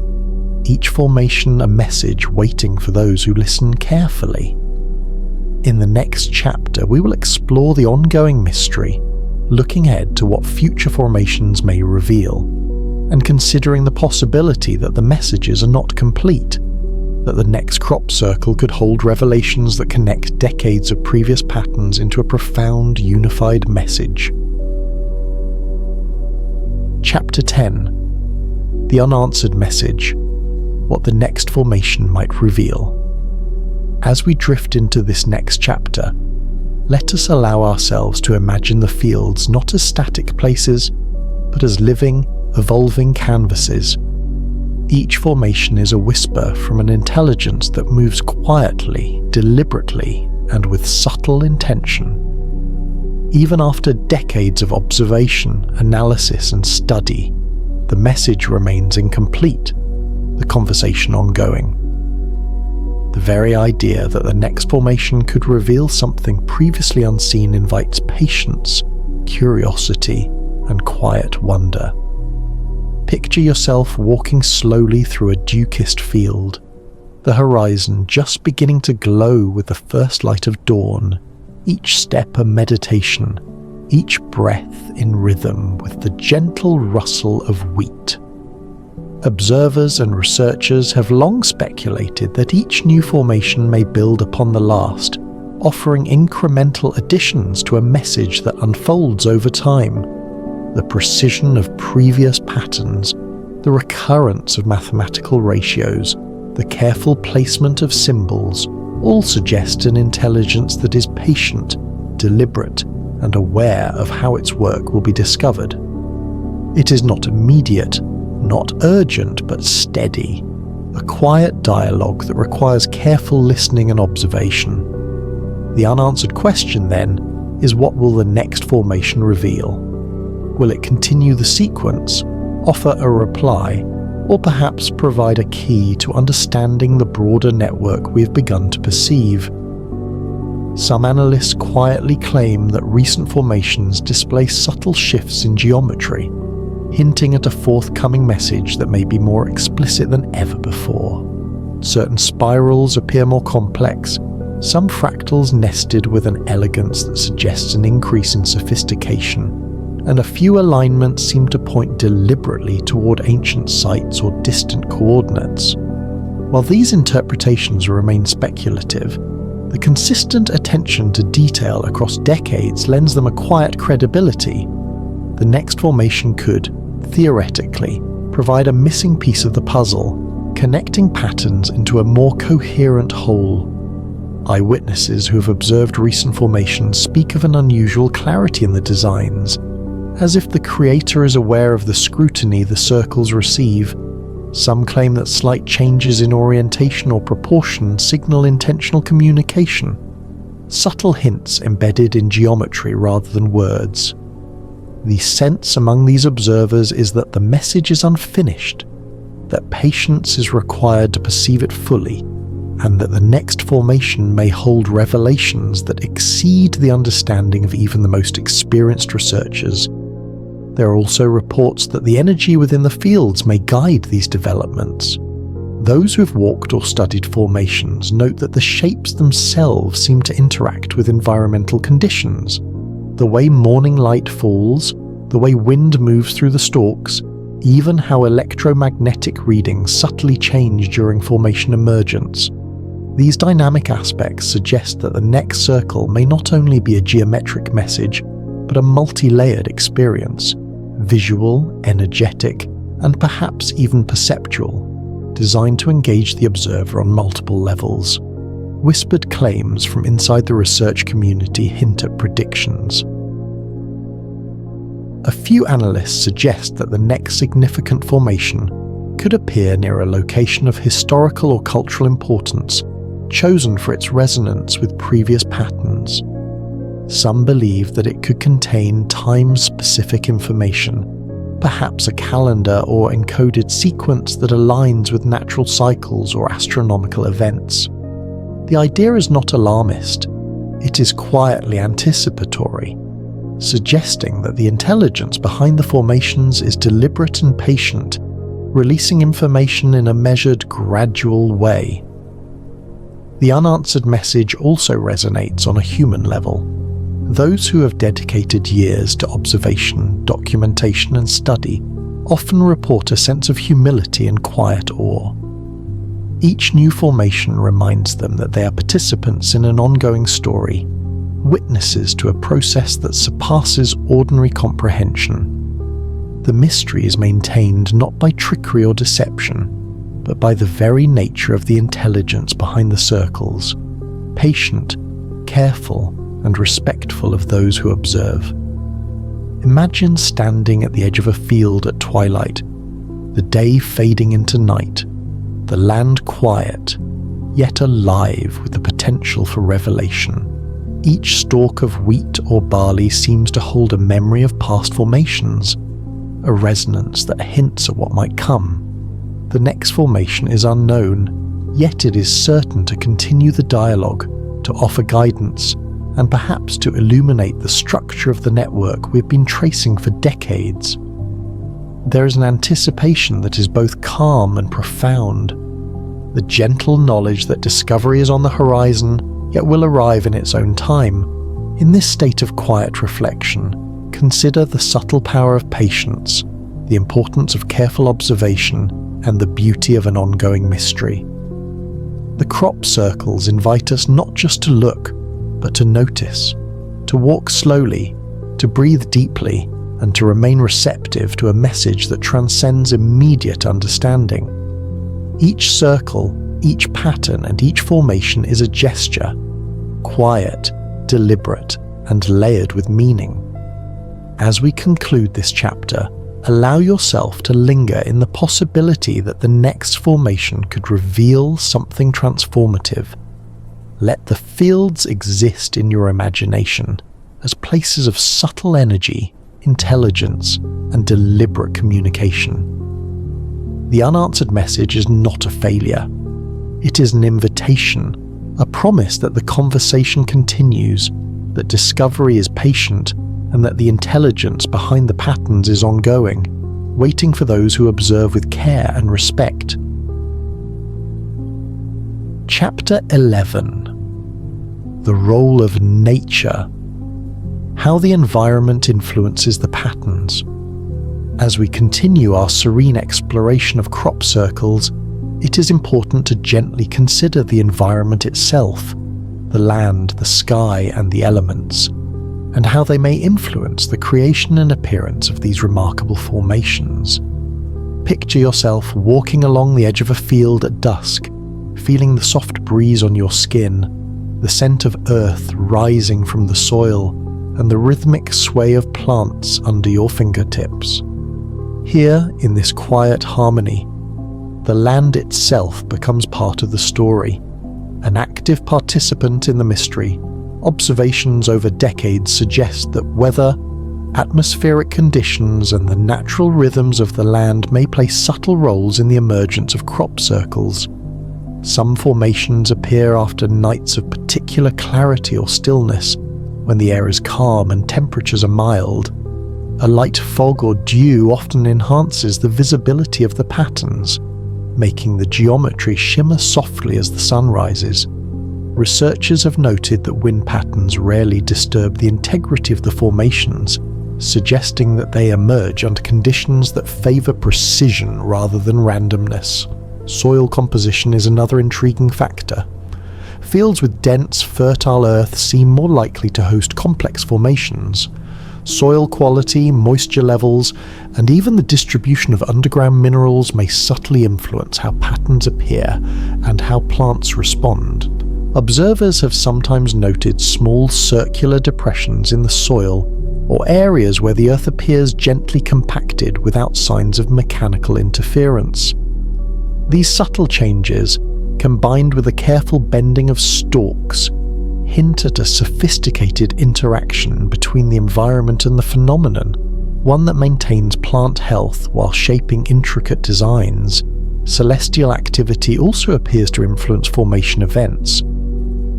each formation a message waiting for those who listen carefully. In the next chapter, we will explore the ongoing mystery, looking ahead to what future formations may reveal, and considering the possibility that the messages are not complete, that the next crop circle could hold revelations that connect decades of previous patterns into a profound, unified message. Chapter 10. The Unanswered Message. What the next formation might reveal. As we drift into this next chapter, let us allow ourselves to imagine the fields not as static places, but as living, evolving canvases. Each formation is a whisper from an intelligence that moves quietly, deliberately, and with subtle intention. Even after decades of observation, analysis, and study, the message remains incomplete, the conversation ongoing. The very idea that the next formation could reveal something previously unseen invites patience, curiosity, and quiet wonder. Picture yourself walking slowly through a dew-kissed field, the horizon just beginning to glow with the first light of dawn, each step a meditation, each breath in rhythm with the gentle rustle of wheat. Observers and researchers have long speculated that each new formation may build upon the last, offering incremental additions to a message that unfolds over time. The precision of previous patterns, the recurrence of mathematical ratios, the careful placement of symbols, all suggest an intelligence that is patient, deliberate, and aware of how its work will be discovered. It is not immediate, not urgent, but steady, a quiet dialogue that requires careful listening and observation. The unanswered question, then, is what will the next formation reveal? Will it continue the sequence, offer a reply, or perhaps provide a key to understanding the broader network we have begun to perceive? Some analysts quietly claim that recent formations display subtle shifts in geometry, hinting at a forthcoming message that may be more explicit than ever before. Certain spirals appear more complex, some fractals nested with an elegance that suggests an increase in sophistication, and a few alignments seem to point deliberately toward ancient sites or distant coordinates. While these interpretations remain speculative, the consistent attention to detail across decades lends them a quiet credibility. The next formation could, theoretically, provide a missing piece of the puzzle, connecting patterns into a more coherent whole. Eyewitnesses who have observed recent formations speak of an unusual clarity in the designs, as if the creator is aware of the scrutiny the circles receive. Some claim that slight changes in orientation or proportion signal intentional communication, subtle hints embedded in geometry rather than words. The sense among these observers is that the message is unfinished, that patience is required to perceive it fully, and that the next formation may hold revelations that exceed the understanding of even the most experienced researchers. There are also reports that the energy within the fields may guide these developments. Those who have walked or studied formations note that the shapes themselves seem to interact with environmental conditions. The way morning light falls, the way wind moves through the stalks, even how electromagnetic readings subtly change during formation emergence. These dynamic aspects suggest that the next circle may not only be a geometric message, but a multi-layered experience, visual, energetic, and perhaps even perceptual, designed to engage the observer on multiple levels. Whispered claims from inside the research community hint at predictions. A few analysts suggest that the next significant formation could appear near a location of historical or cultural importance, chosen for its resonance with previous patterns. Some believe that it could contain time-specific information, perhaps a calendar or encoded sequence that aligns with natural cycles or astronomical events. The idea is not alarmist, it is quietly anticipatory, suggesting that the intelligence behind the formations is deliberate and patient, releasing information in a measured, gradual way. The unanswered message also resonates on a human level. Those who have dedicated years to observation, documentation, and study often report a sense of humility and quiet awe. Each new formation reminds them that they are participants in an ongoing story, witnesses to a process that surpasses ordinary comprehension. The mystery is maintained not by trickery or deception, but by the very nature of the intelligence behind the circles, patient, careful, and respectful of those who observe. Imagine standing at the edge of a field at twilight, the day fading into night, the land quiet, yet alive with the potential for revelation. Each stalk of wheat or barley seems to hold a memory of past formations, a resonance that hints at what might come. The next formation is unknown, yet it is certain to continue the dialogue, to offer guidance, and perhaps to illuminate the structure of the network we've been tracing for decades. There is an anticipation that is both calm and profound, the gentle knowledge that discovery is on the horizon, yet will arrive in its own time. In this state of quiet reflection, consider the subtle power of patience, the importance of careful observation, and the beauty of an ongoing mystery. The crop circles invite us not just to look, but to notice, to walk slowly, to breathe deeply, and to remain receptive to a message that transcends immediate understanding. Each circle, each pattern, and each formation is a gesture, quiet, deliberate, and layered with meaning. As we conclude this chapter, allow yourself to linger in the possibility that the next formation could reveal something transformative. Let the fields exist in your imagination as places of subtle energy, intelligence, and deliberate communication. The unanswered message is not a failure. It is an invitation, a promise that the conversation continues, that discovery is patient, and that the intelligence behind the patterns is ongoing, waiting for those who observe with care and respect. Chapter 11. The Role of Nature. How the environment influences the patterns. As we continue our serene exploration of crop circles, it is important to gently consider the environment itself, the land, the sky, and the elements, and how they may influence the creation and appearance of these remarkable formations. Picture yourself walking along the edge of a field at dusk, feeling the soft breeze on your skin, the scent of earth rising from the soil, and the rhythmic sway of plants under your fingertips. Here, in this quiet harmony, the land itself becomes part of the story, an active participant in the mystery. Observations over decades suggest that weather, atmospheric conditions, and the natural rhythms of the land may play subtle roles in the emergence of crop circles. Some formations appear after nights of particular clarity or stillness, when the air is calm and temperatures are mild. A light fog or dew often enhances the visibility of the patterns, making the geometry shimmer softly as the sun rises. Researchers have noted that wind patterns rarely disturb the integrity of the formations, suggesting that they emerge under conditions that favor precision rather than randomness. Soil composition is another intriguing factor. Fields with dense, fertile earth seem more likely to host complex formations. Soil quality, moisture levels, and even the distribution of underground minerals may subtly influence how patterns appear and how plants respond. Observers have sometimes noted small circular depressions in the soil or areas where the earth appears gently compacted without signs of mechanical interference. These subtle changes, combined with a careful bending of stalks, hint at a sophisticated interaction between the environment and the phenomenon, one that maintains plant health while shaping intricate designs. Celestial activity also appears to influence formation events.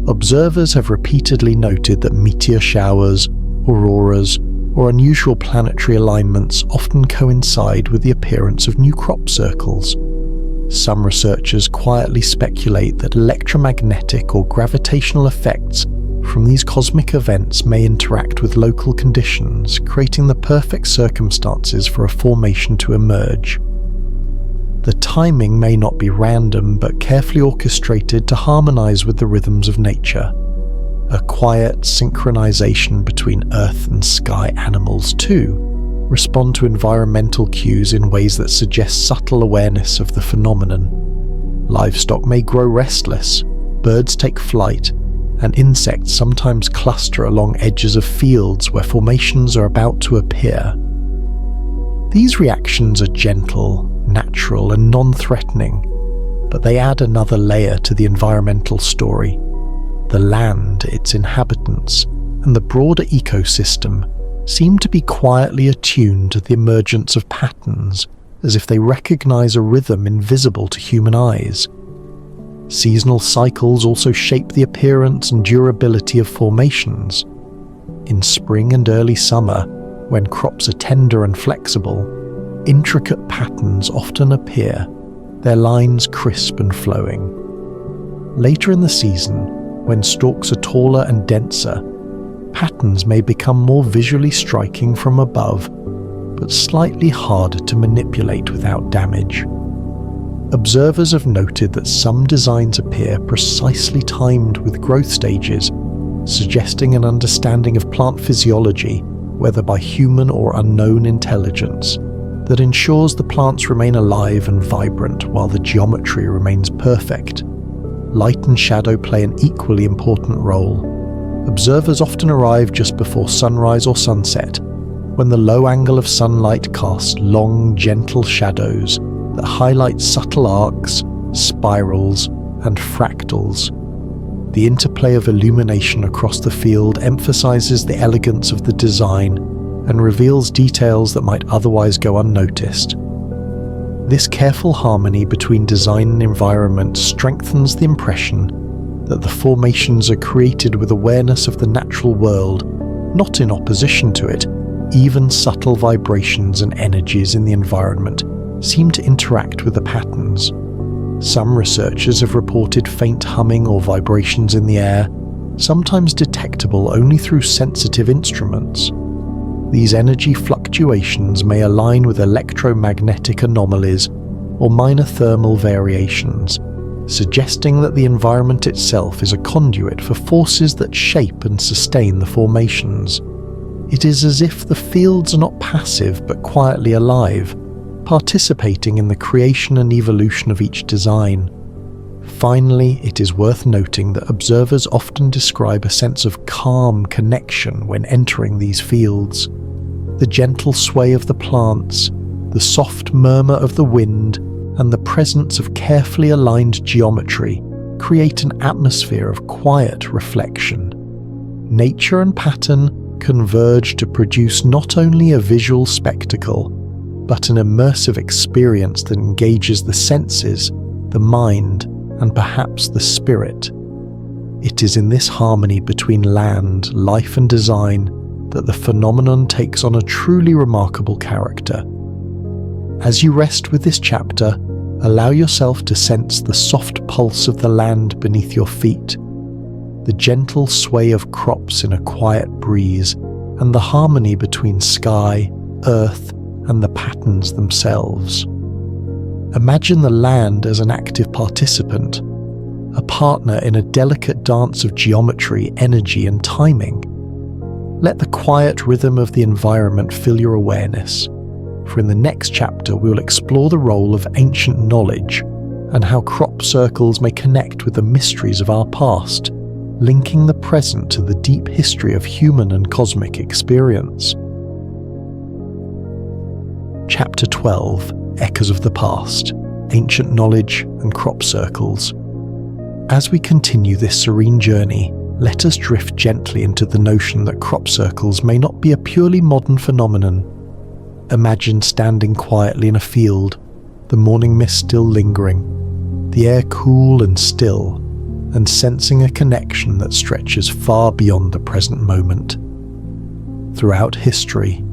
Observers have repeatedly noted that meteor showers, auroras, or unusual planetary alignments often coincide with the appearance of new crop circles. Some researchers quietly speculate that electromagnetic or gravitational effects from these cosmic events may interact with local conditions, creating the perfect circumstances for a formation to emerge. The timing may not be random, but carefully orchestrated to harmonize with the rhythms of nature. A quiet synchronization between earth and sky animals, too, respond to environmental cues in ways that suggest subtle awareness of the phenomenon. Livestock may grow restless, birds take flight, and insects sometimes cluster along edges of fields where formations are about to appear. These reactions are gentle, natural, and non-threatening, but they add another layer to the environmental story. the land, its inhabitants, and the broader ecosystem seem to be quietly attuned to the emergence of patterns, as if they recognize a rhythm invisible to human eyes. Seasonal cycles also shape the appearance and durability of formations. In spring and early summer, when crops are tender and flexible, intricate patterns often appear, their lines crisp and flowing. Later in the season, when stalks are taller and denser, patterns may become more visually striking from above, but slightly harder to manipulate without damage. Observers have noted that some designs appear precisely timed with growth stages, suggesting an understanding of plant physiology, whether by human or unknown intelligence, that ensures the plants remain alive and vibrant while the geometry remains perfect. Light and shadow play an equally important role. Observers often arrive just before sunrise or sunset, when the low angle of sunlight casts long, gentle shadows that highlight subtle arcs, spirals, and fractals. The interplay of illumination across the field emphasizes the elegance of the design and reveals details that might otherwise go unnoticed. This careful harmony between design and environment strengthens the impression that the formations are created with awareness of the natural world, not in opposition to it. Even subtle vibrations and energies in the environment seem to interact with the patterns. Some researchers have reported faint humming or vibrations in the air, sometimes detectable only through sensitive instruments. These energy fluctuations may align with electromagnetic anomalies or minor thermal variations, suggesting that the environment itself is a conduit for forces that shape and sustain the formations. It is as if the fields are not passive but quietly alive, participating in the creation and evolution of each design. Finally, it is worth noting that observers often describe a sense of calm connection when entering these fields. The gentle sway of the plants, the soft murmur of the wind, and the presence of carefully aligned geometry create an atmosphere of quiet reflection. Nature and pattern converge to produce not only a visual spectacle, but an immersive experience that engages the senses, the mind, and perhaps the spirit. It is in this harmony between land, life, and design that the phenomenon takes on a truly remarkable character. As you rest with this chapter, allow yourself to sense the soft pulse of the land beneath your feet, the gentle sway of crops in a quiet breeze, and the harmony between sky, earth, and the patterns themselves. Imagine the land as an active participant, a partner in a delicate dance of geometry, energy, and timing. Let the quiet rhythm of the environment fill your awareness, for in the next chapter we will explore the role of ancient knowledge and how crop circles may connect with the mysteries of our past, linking the present to the deep history of human and cosmic experience. Chapter 12: Echoes of the Past, Ancient Knowledge and Crop Circles. As we continue this serene journey, let us drift gently into the notion that crop circles may not be a purely modern phenomenon. Imagine standing quietly in a field, the morning mist still lingering, the air cool and still, and sensing a connection that stretches far beyond the present moment. Throughout history,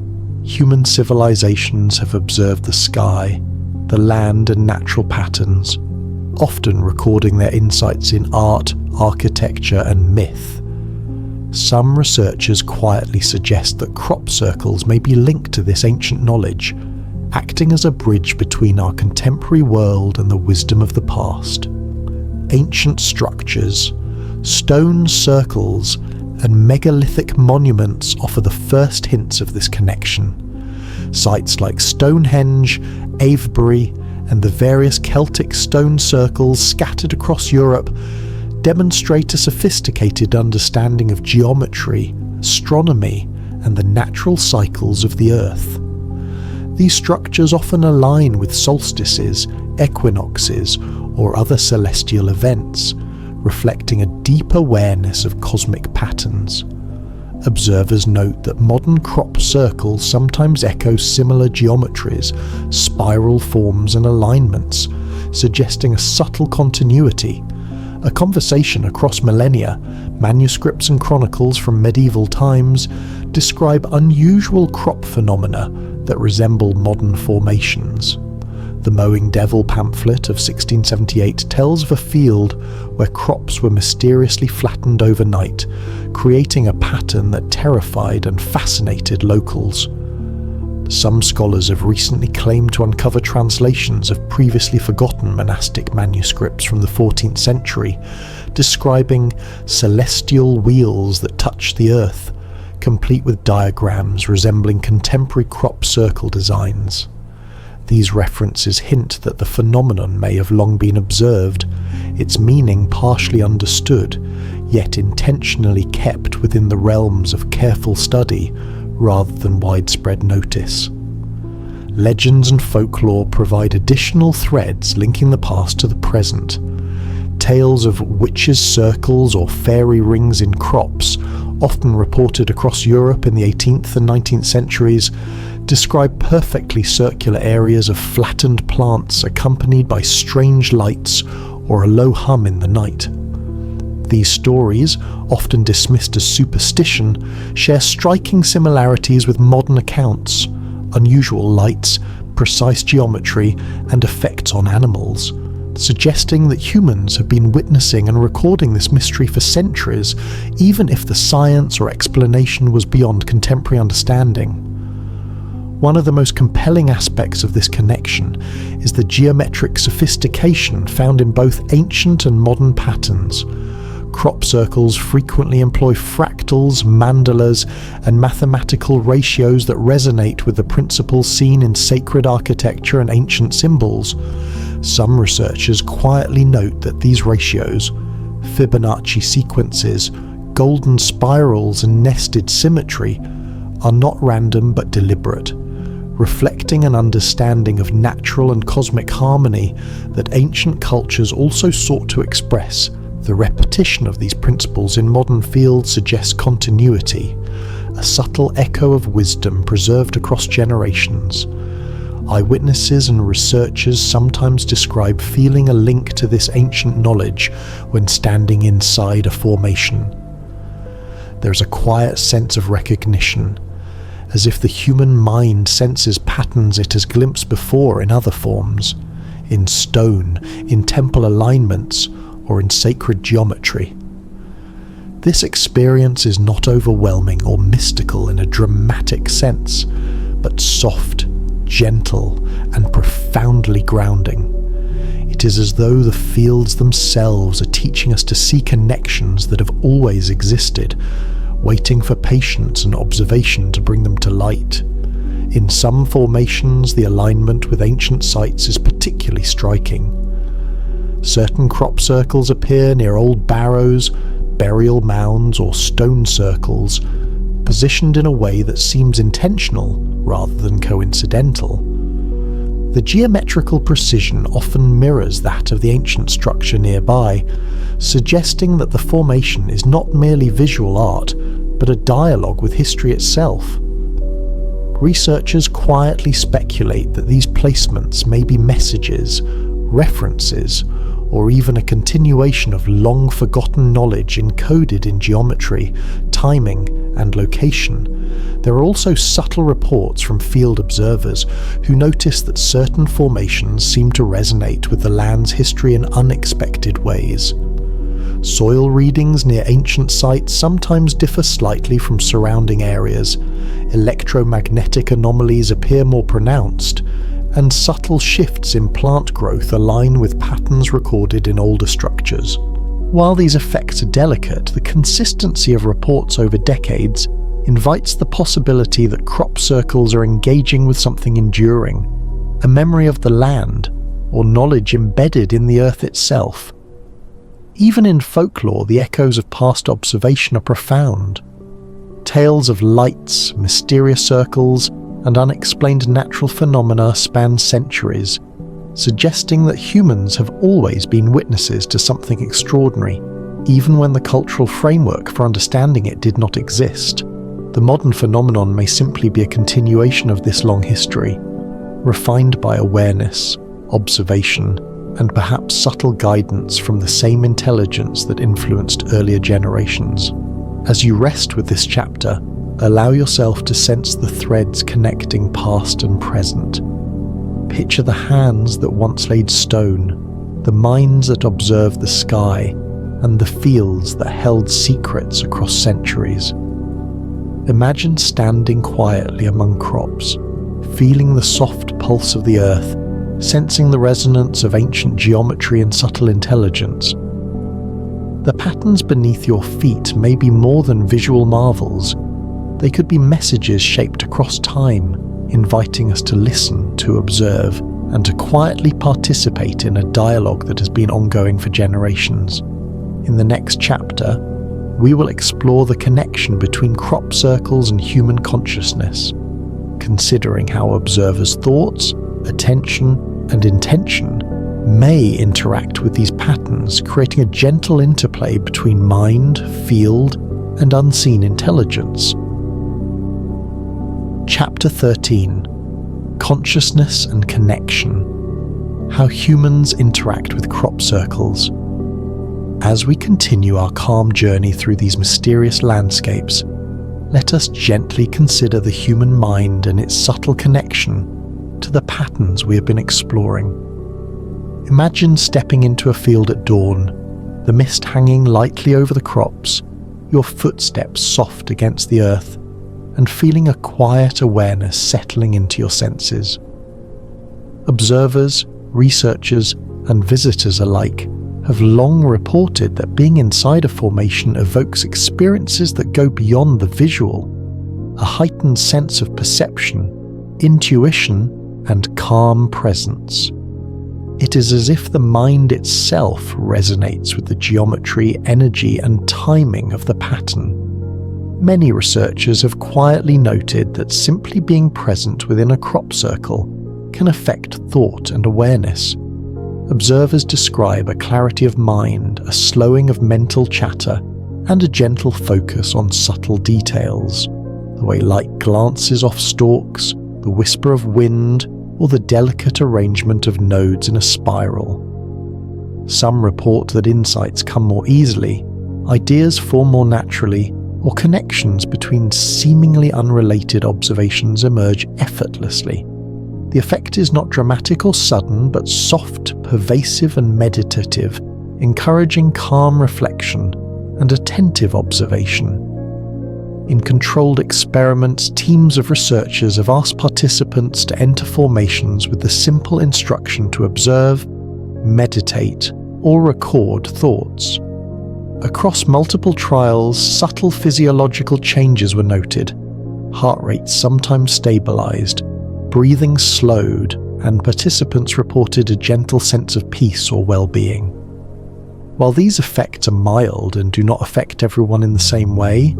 human civilizations have observed the sky, the land, and natural patterns, often recording their insights in art, architecture, and myth. Some researchers quietly suggest that crop circles may be linked to this ancient knowledge, acting as a bridge between our contemporary world and the wisdom of the past. Ancient structures, stone circles, and megalithic monuments offer the first hints of this connection. Sites like Stonehenge, Avebury, and the various Celtic stone circles scattered across Europe demonstrate a sophisticated understanding of geometry, astronomy, and the natural cycles of the Earth. These structures often align with solstices, equinoxes, or other celestial events, reflecting a deep awareness of cosmic patterns. Observers note that modern crop circles sometimes echo similar geometries, spiral forms and alignments, suggesting a subtle continuity. A conversation across millennia, manuscripts and chronicles from medieval times describe unusual crop phenomena that resemble modern formations. The Mowing Devil pamphlet of 1678 tells of a field where crops were mysteriously flattened overnight, creating a pattern that terrified and fascinated locals. Some scholars have recently claimed to uncover translations of previously forgotten monastic manuscripts from the 14th century, describing celestial wheels that touch the earth, complete with diagrams resembling contemporary crop circle designs. These references hint that the phenomenon may have long been observed, its meaning partially understood, yet intentionally kept within the realms of careful study rather than widespread notice. Legends and folklore provide additional threads linking the past to the present. Tales of witches' circles or fairy rings in crops, often reported across Europe in the 18th and 19th centuries, describe perfectly circular areas of flattened plants accompanied by strange lights or a low hum in the night. These stories, often dismissed as superstition, share striking similarities with modern accounts: unusual lights, precise geometry, and effects on animals, suggesting that humans have been witnessing and recording this mystery for centuries, even if the science or explanation was beyond contemporary understanding. One of the most compelling aspects of this connection is the geometric sophistication found in both ancient and modern patterns. Crop circles frequently employ fractals, mandalas, and mathematical ratios that resonate with the principles seen in sacred architecture and ancient symbols. Some researchers quietly note that these ratios, Fibonacci sequences, golden spirals, and nested symmetry, are not random but deliberate, reflecting an understanding of natural and cosmic harmony that ancient cultures also sought to express. The repetition of these principles in modern fields suggests continuity, a subtle echo of wisdom preserved across generations. Eyewitnesses and researchers sometimes describe feeling a link to this ancient knowledge when standing inside a formation. There is a quiet sense of recognition, as if the human mind senses patterns it has glimpsed before in other forms, in stone, in temple alignments, or in sacred geometry. This experience is not overwhelming or mystical in a dramatic sense, but soft, gentle, and profoundly grounding. It is as though the fields themselves are teaching us to see connections that have always existed, waiting for patience and observation to bring them to light. In some formations, the alignment with ancient sites is particularly striking. Certain crop circles appear near old barrows, burial mounds, or stone circles, positioned in a way that seems intentional rather than coincidental. The geometrical precision often mirrors that of the ancient structure nearby, suggesting that the formation is not merely visual art, but a dialogue with history itself. Researchers quietly speculate that these placements may be messages, references, or even a continuation of long-forgotten knowledge encoded in geometry, timing, and location. There are also subtle reports from field observers who notice that certain formations seem to resonate with the land's history in unexpected ways. Soil readings near ancient sites sometimes differ slightly from surrounding areas, electromagnetic anomalies appear more pronounced, and subtle shifts in plant growth align with patterns recorded in older structures. While these effects are delicate, the consistency of reports over decades invites the possibility that crop circles are engaging with something enduring, a memory of the land, or knowledge embedded in the earth itself. Even in folklore, the echoes of past observation are profound. Tales of lights, mysterious circles, and unexplained natural phenomena span centuries, suggesting that humans have always been witnesses to something extraordinary. Even when the cultural framework for understanding it did not exist, the modern phenomenon may simply be a continuation of this long history, refined by awareness, observation, and perhaps subtle guidance from the same intelligence that influenced earlier generations. As you rest with this chapter, allow yourself to sense the threads connecting past and present. Picture the hands that once laid stone, the minds that observed the sky, and the fields that held secrets across centuries. Imagine standing quietly among crops, feeling the soft pulse of the earth, sensing the resonance of ancient geometry and subtle intelligence. The patterns beneath your feet may be more than visual marvels. They could be messages shaped across time, inviting us to listen, to observe, and to quietly participate in a dialogue that has been ongoing for generations. In the next chapter, we will explore the connection between crop circles and human consciousness, considering how observers' thoughts, attention, and intention may interact with these patterns, creating a gentle interplay between mind, field, and unseen intelligence. Chapter 13: Consciousness and Connection: How Humans Interact with Crop Circles. As we continue our calm journey through these mysterious landscapes, let us gently consider the human mind and its subtle connection to the patterns we have been exploring. Imagine stepping into a field at dawn, the mist hanging lightly over the crops, your footsteps soft against the earth, and feeling a quiet awareness settling into your senses. Observers, researchers, and visitors alike have long reported that being inside a formation evokes experiences that go beyond the visual, a heightened sense of perception, intuition, and calm presence. It is as if the mind itself resonates with the geometry, energy, and timing of the pattern. Many researchers have quietly noted that simply being present within a crop circle can affect thought and awareness. Observers describe a clarity of mind, a slowing of mental chatter, and a gentle focus on subtle details, the way light glances off stalks, the whisper of wind, or the delicate arrangement of nodes in a spiral. Some report that insights come more easily, ideas form more naturally, or connections between seemingly unrelated observations emerge effortlessly. The effect is not dramatic or sudden, but soft, pervasive, and meditative, encouraging calm reflection and attentive observation. In controlled experiments, teams of researchers have asked participants to enter formations with the simple instruction to observe, meditate, or record thoughts. Across multiple trials, subtle physiological changes were noted. Heart rates sometimes stabilized, breathing slowed, and participants reported a gentle sense of peace or well-being. While these effects are mild and do not affect everyone in the same way,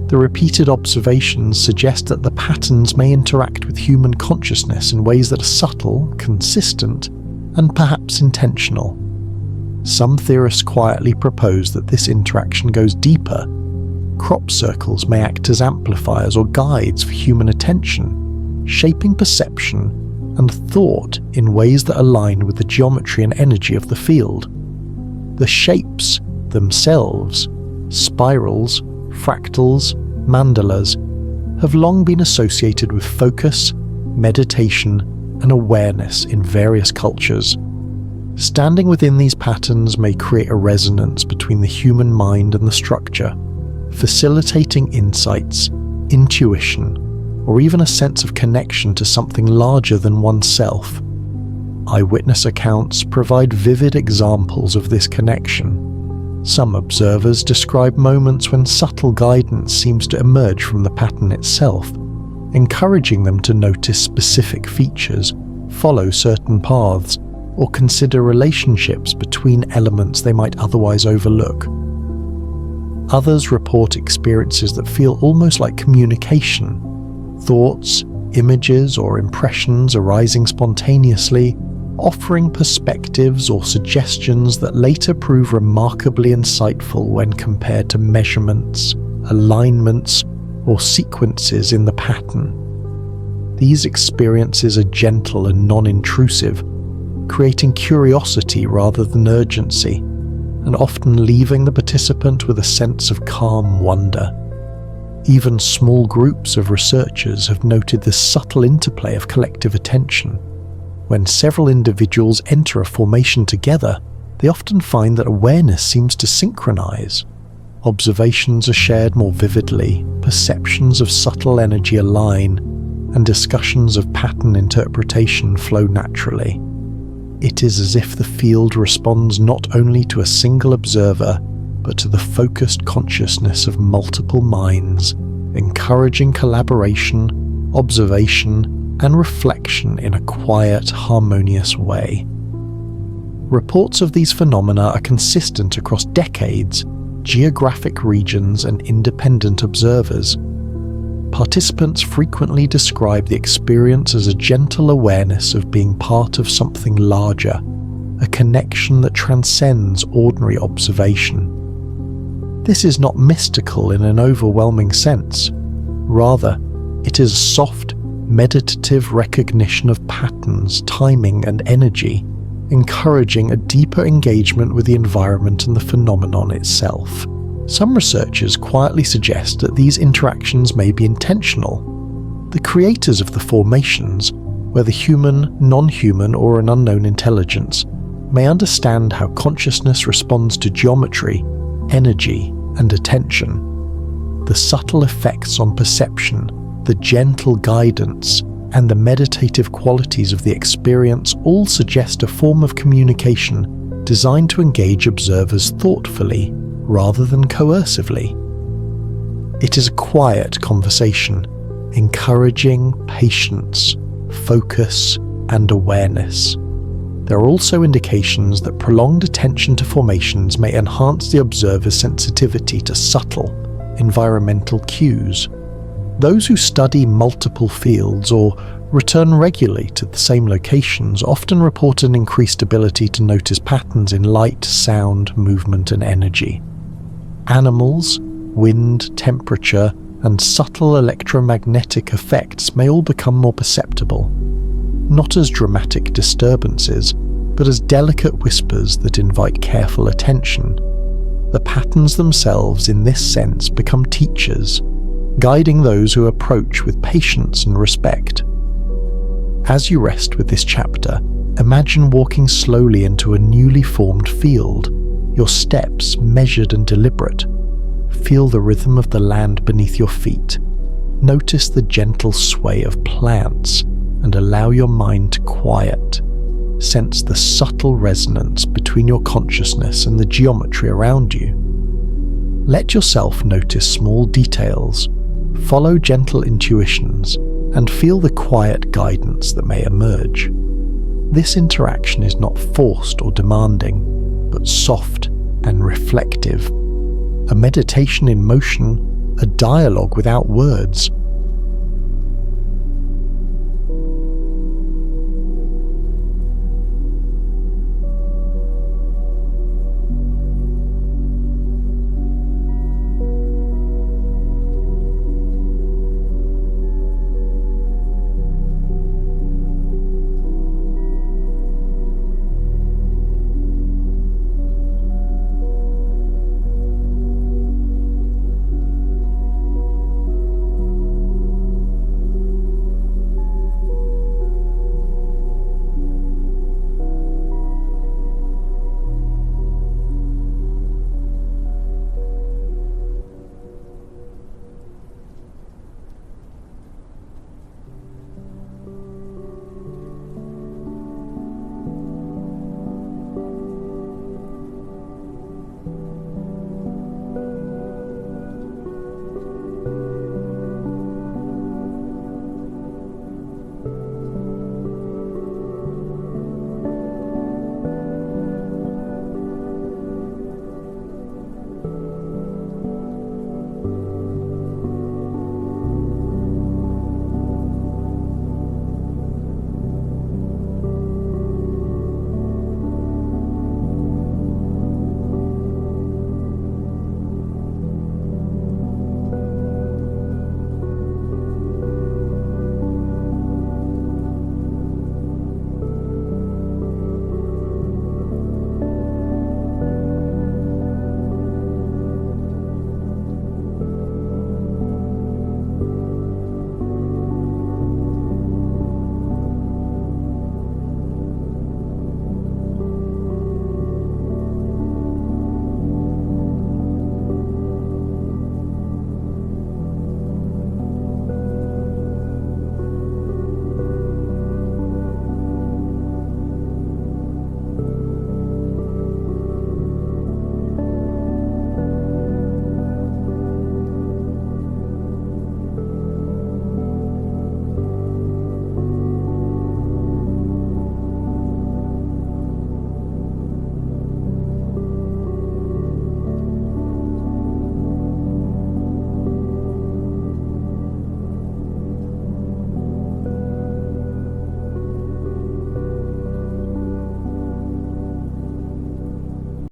the repeated observations suggest that the patterns may interact with human consciousness in ways that are subtle, consistent, and perhaps intentional. Some theorists quietly propose that this interaction goes deeper. Crop circles may act as amplifiers or guides for human attention, shaping perception and thought in ways that align with the geometry and energy of the field. The shapes themselves, spirals, fractals, mandalas, have long been associated with focus, meditation, and awareness in various cultures. Standing within these patterns may create a resonance between the human mind and the structure, facilitating insights, intuition, or even a sense of connection to something larger than oneself. Eyewitness accounts provide vivid examples of this connection. Some observers describe moments when subtle guidance seems to emerge from the pattern itself, encouraging them to notice specific features, follow certain paths, or consider relationships between elements they might otherwise overlook. Others report experiences that feel almost like communication, thoughts, images, or impressions arising spontaneously, offering perspectives or suggestions that later prove remarkably insightful when compared to measurements, alignments, or sequences in the pattern. These experiences are gentle and non-intrusive, creating curiosity rather than urgency, and often leaving the participant with a sense of calm wonder. Even small groups of researchers have noted the subtle interplay of collective attention. When several individuals enter a formation together, they often find that awareness seems to synchronize. Observations are shared more vividly, perceptions of subtle energy align, and discussions of pattern interpretation flow naturally. It is as if the field responds not only to a single observer, but to the focused consciousness of multiple minds, encouraging collaboration, observation, and reflection in a quiet, harmonious way. Reports of these phenomena are consistent across decades, geographic regions, and independent observers. Participants frequently describe the experience as a gentle awareness of being part of something larger, a connection that transcends ordinary observation. This is not mystical in an overwhelming sense. Rather, it is a soft, meditative recognition of patterns, timing, and energy, encouraging a deeper engagement with the environment and the phenomenon itself. Some researchers quietly suggest that these interactions may be intentional. The creators of the formations, whether human, non-human, or an unknown intelligence, may understand how consciousness responds to geometry, energy, and attention. The subtle effects on perception, the gentle guidance, and the meditative qualities of the experience all suggest a form of communication designed to engage observers thoughtfully rather than coercively. It is a quiet conversation, encouraging patience, focus, and awareness. There are also indications that prolonged attention to formations may enhance the observer's sensitivity to subtle, environmental cues. Those who study multiple fields or return regularly to the same locations often report an increased ability to notice patterns in light, sound, movement, and energy. Animals, wind, temperature, and subtle electromagnetic effects may all become more perceptible, not as dramatic disturbances, but as delicate whispers that invite careful attention. The patterns themselves, in this sense, become teachers, guiding those who approach with patience and respect. As you rest with this chapter, imagine walking slowly into a newly formed field, your steps measured and deliberate. Feel the rhythm of the land beneath your feet. Notice the gentle sway of plants and allow your mind to quiet. Sense the subtle resonance between your consciousness and the geometry around you. Let yourself notice small details, follow gentle intuitions, and feel the quiet guidance that may emerge. This interaction is not forced or demanding, but soft and reflective. A meditation in motion, a dialogue without words,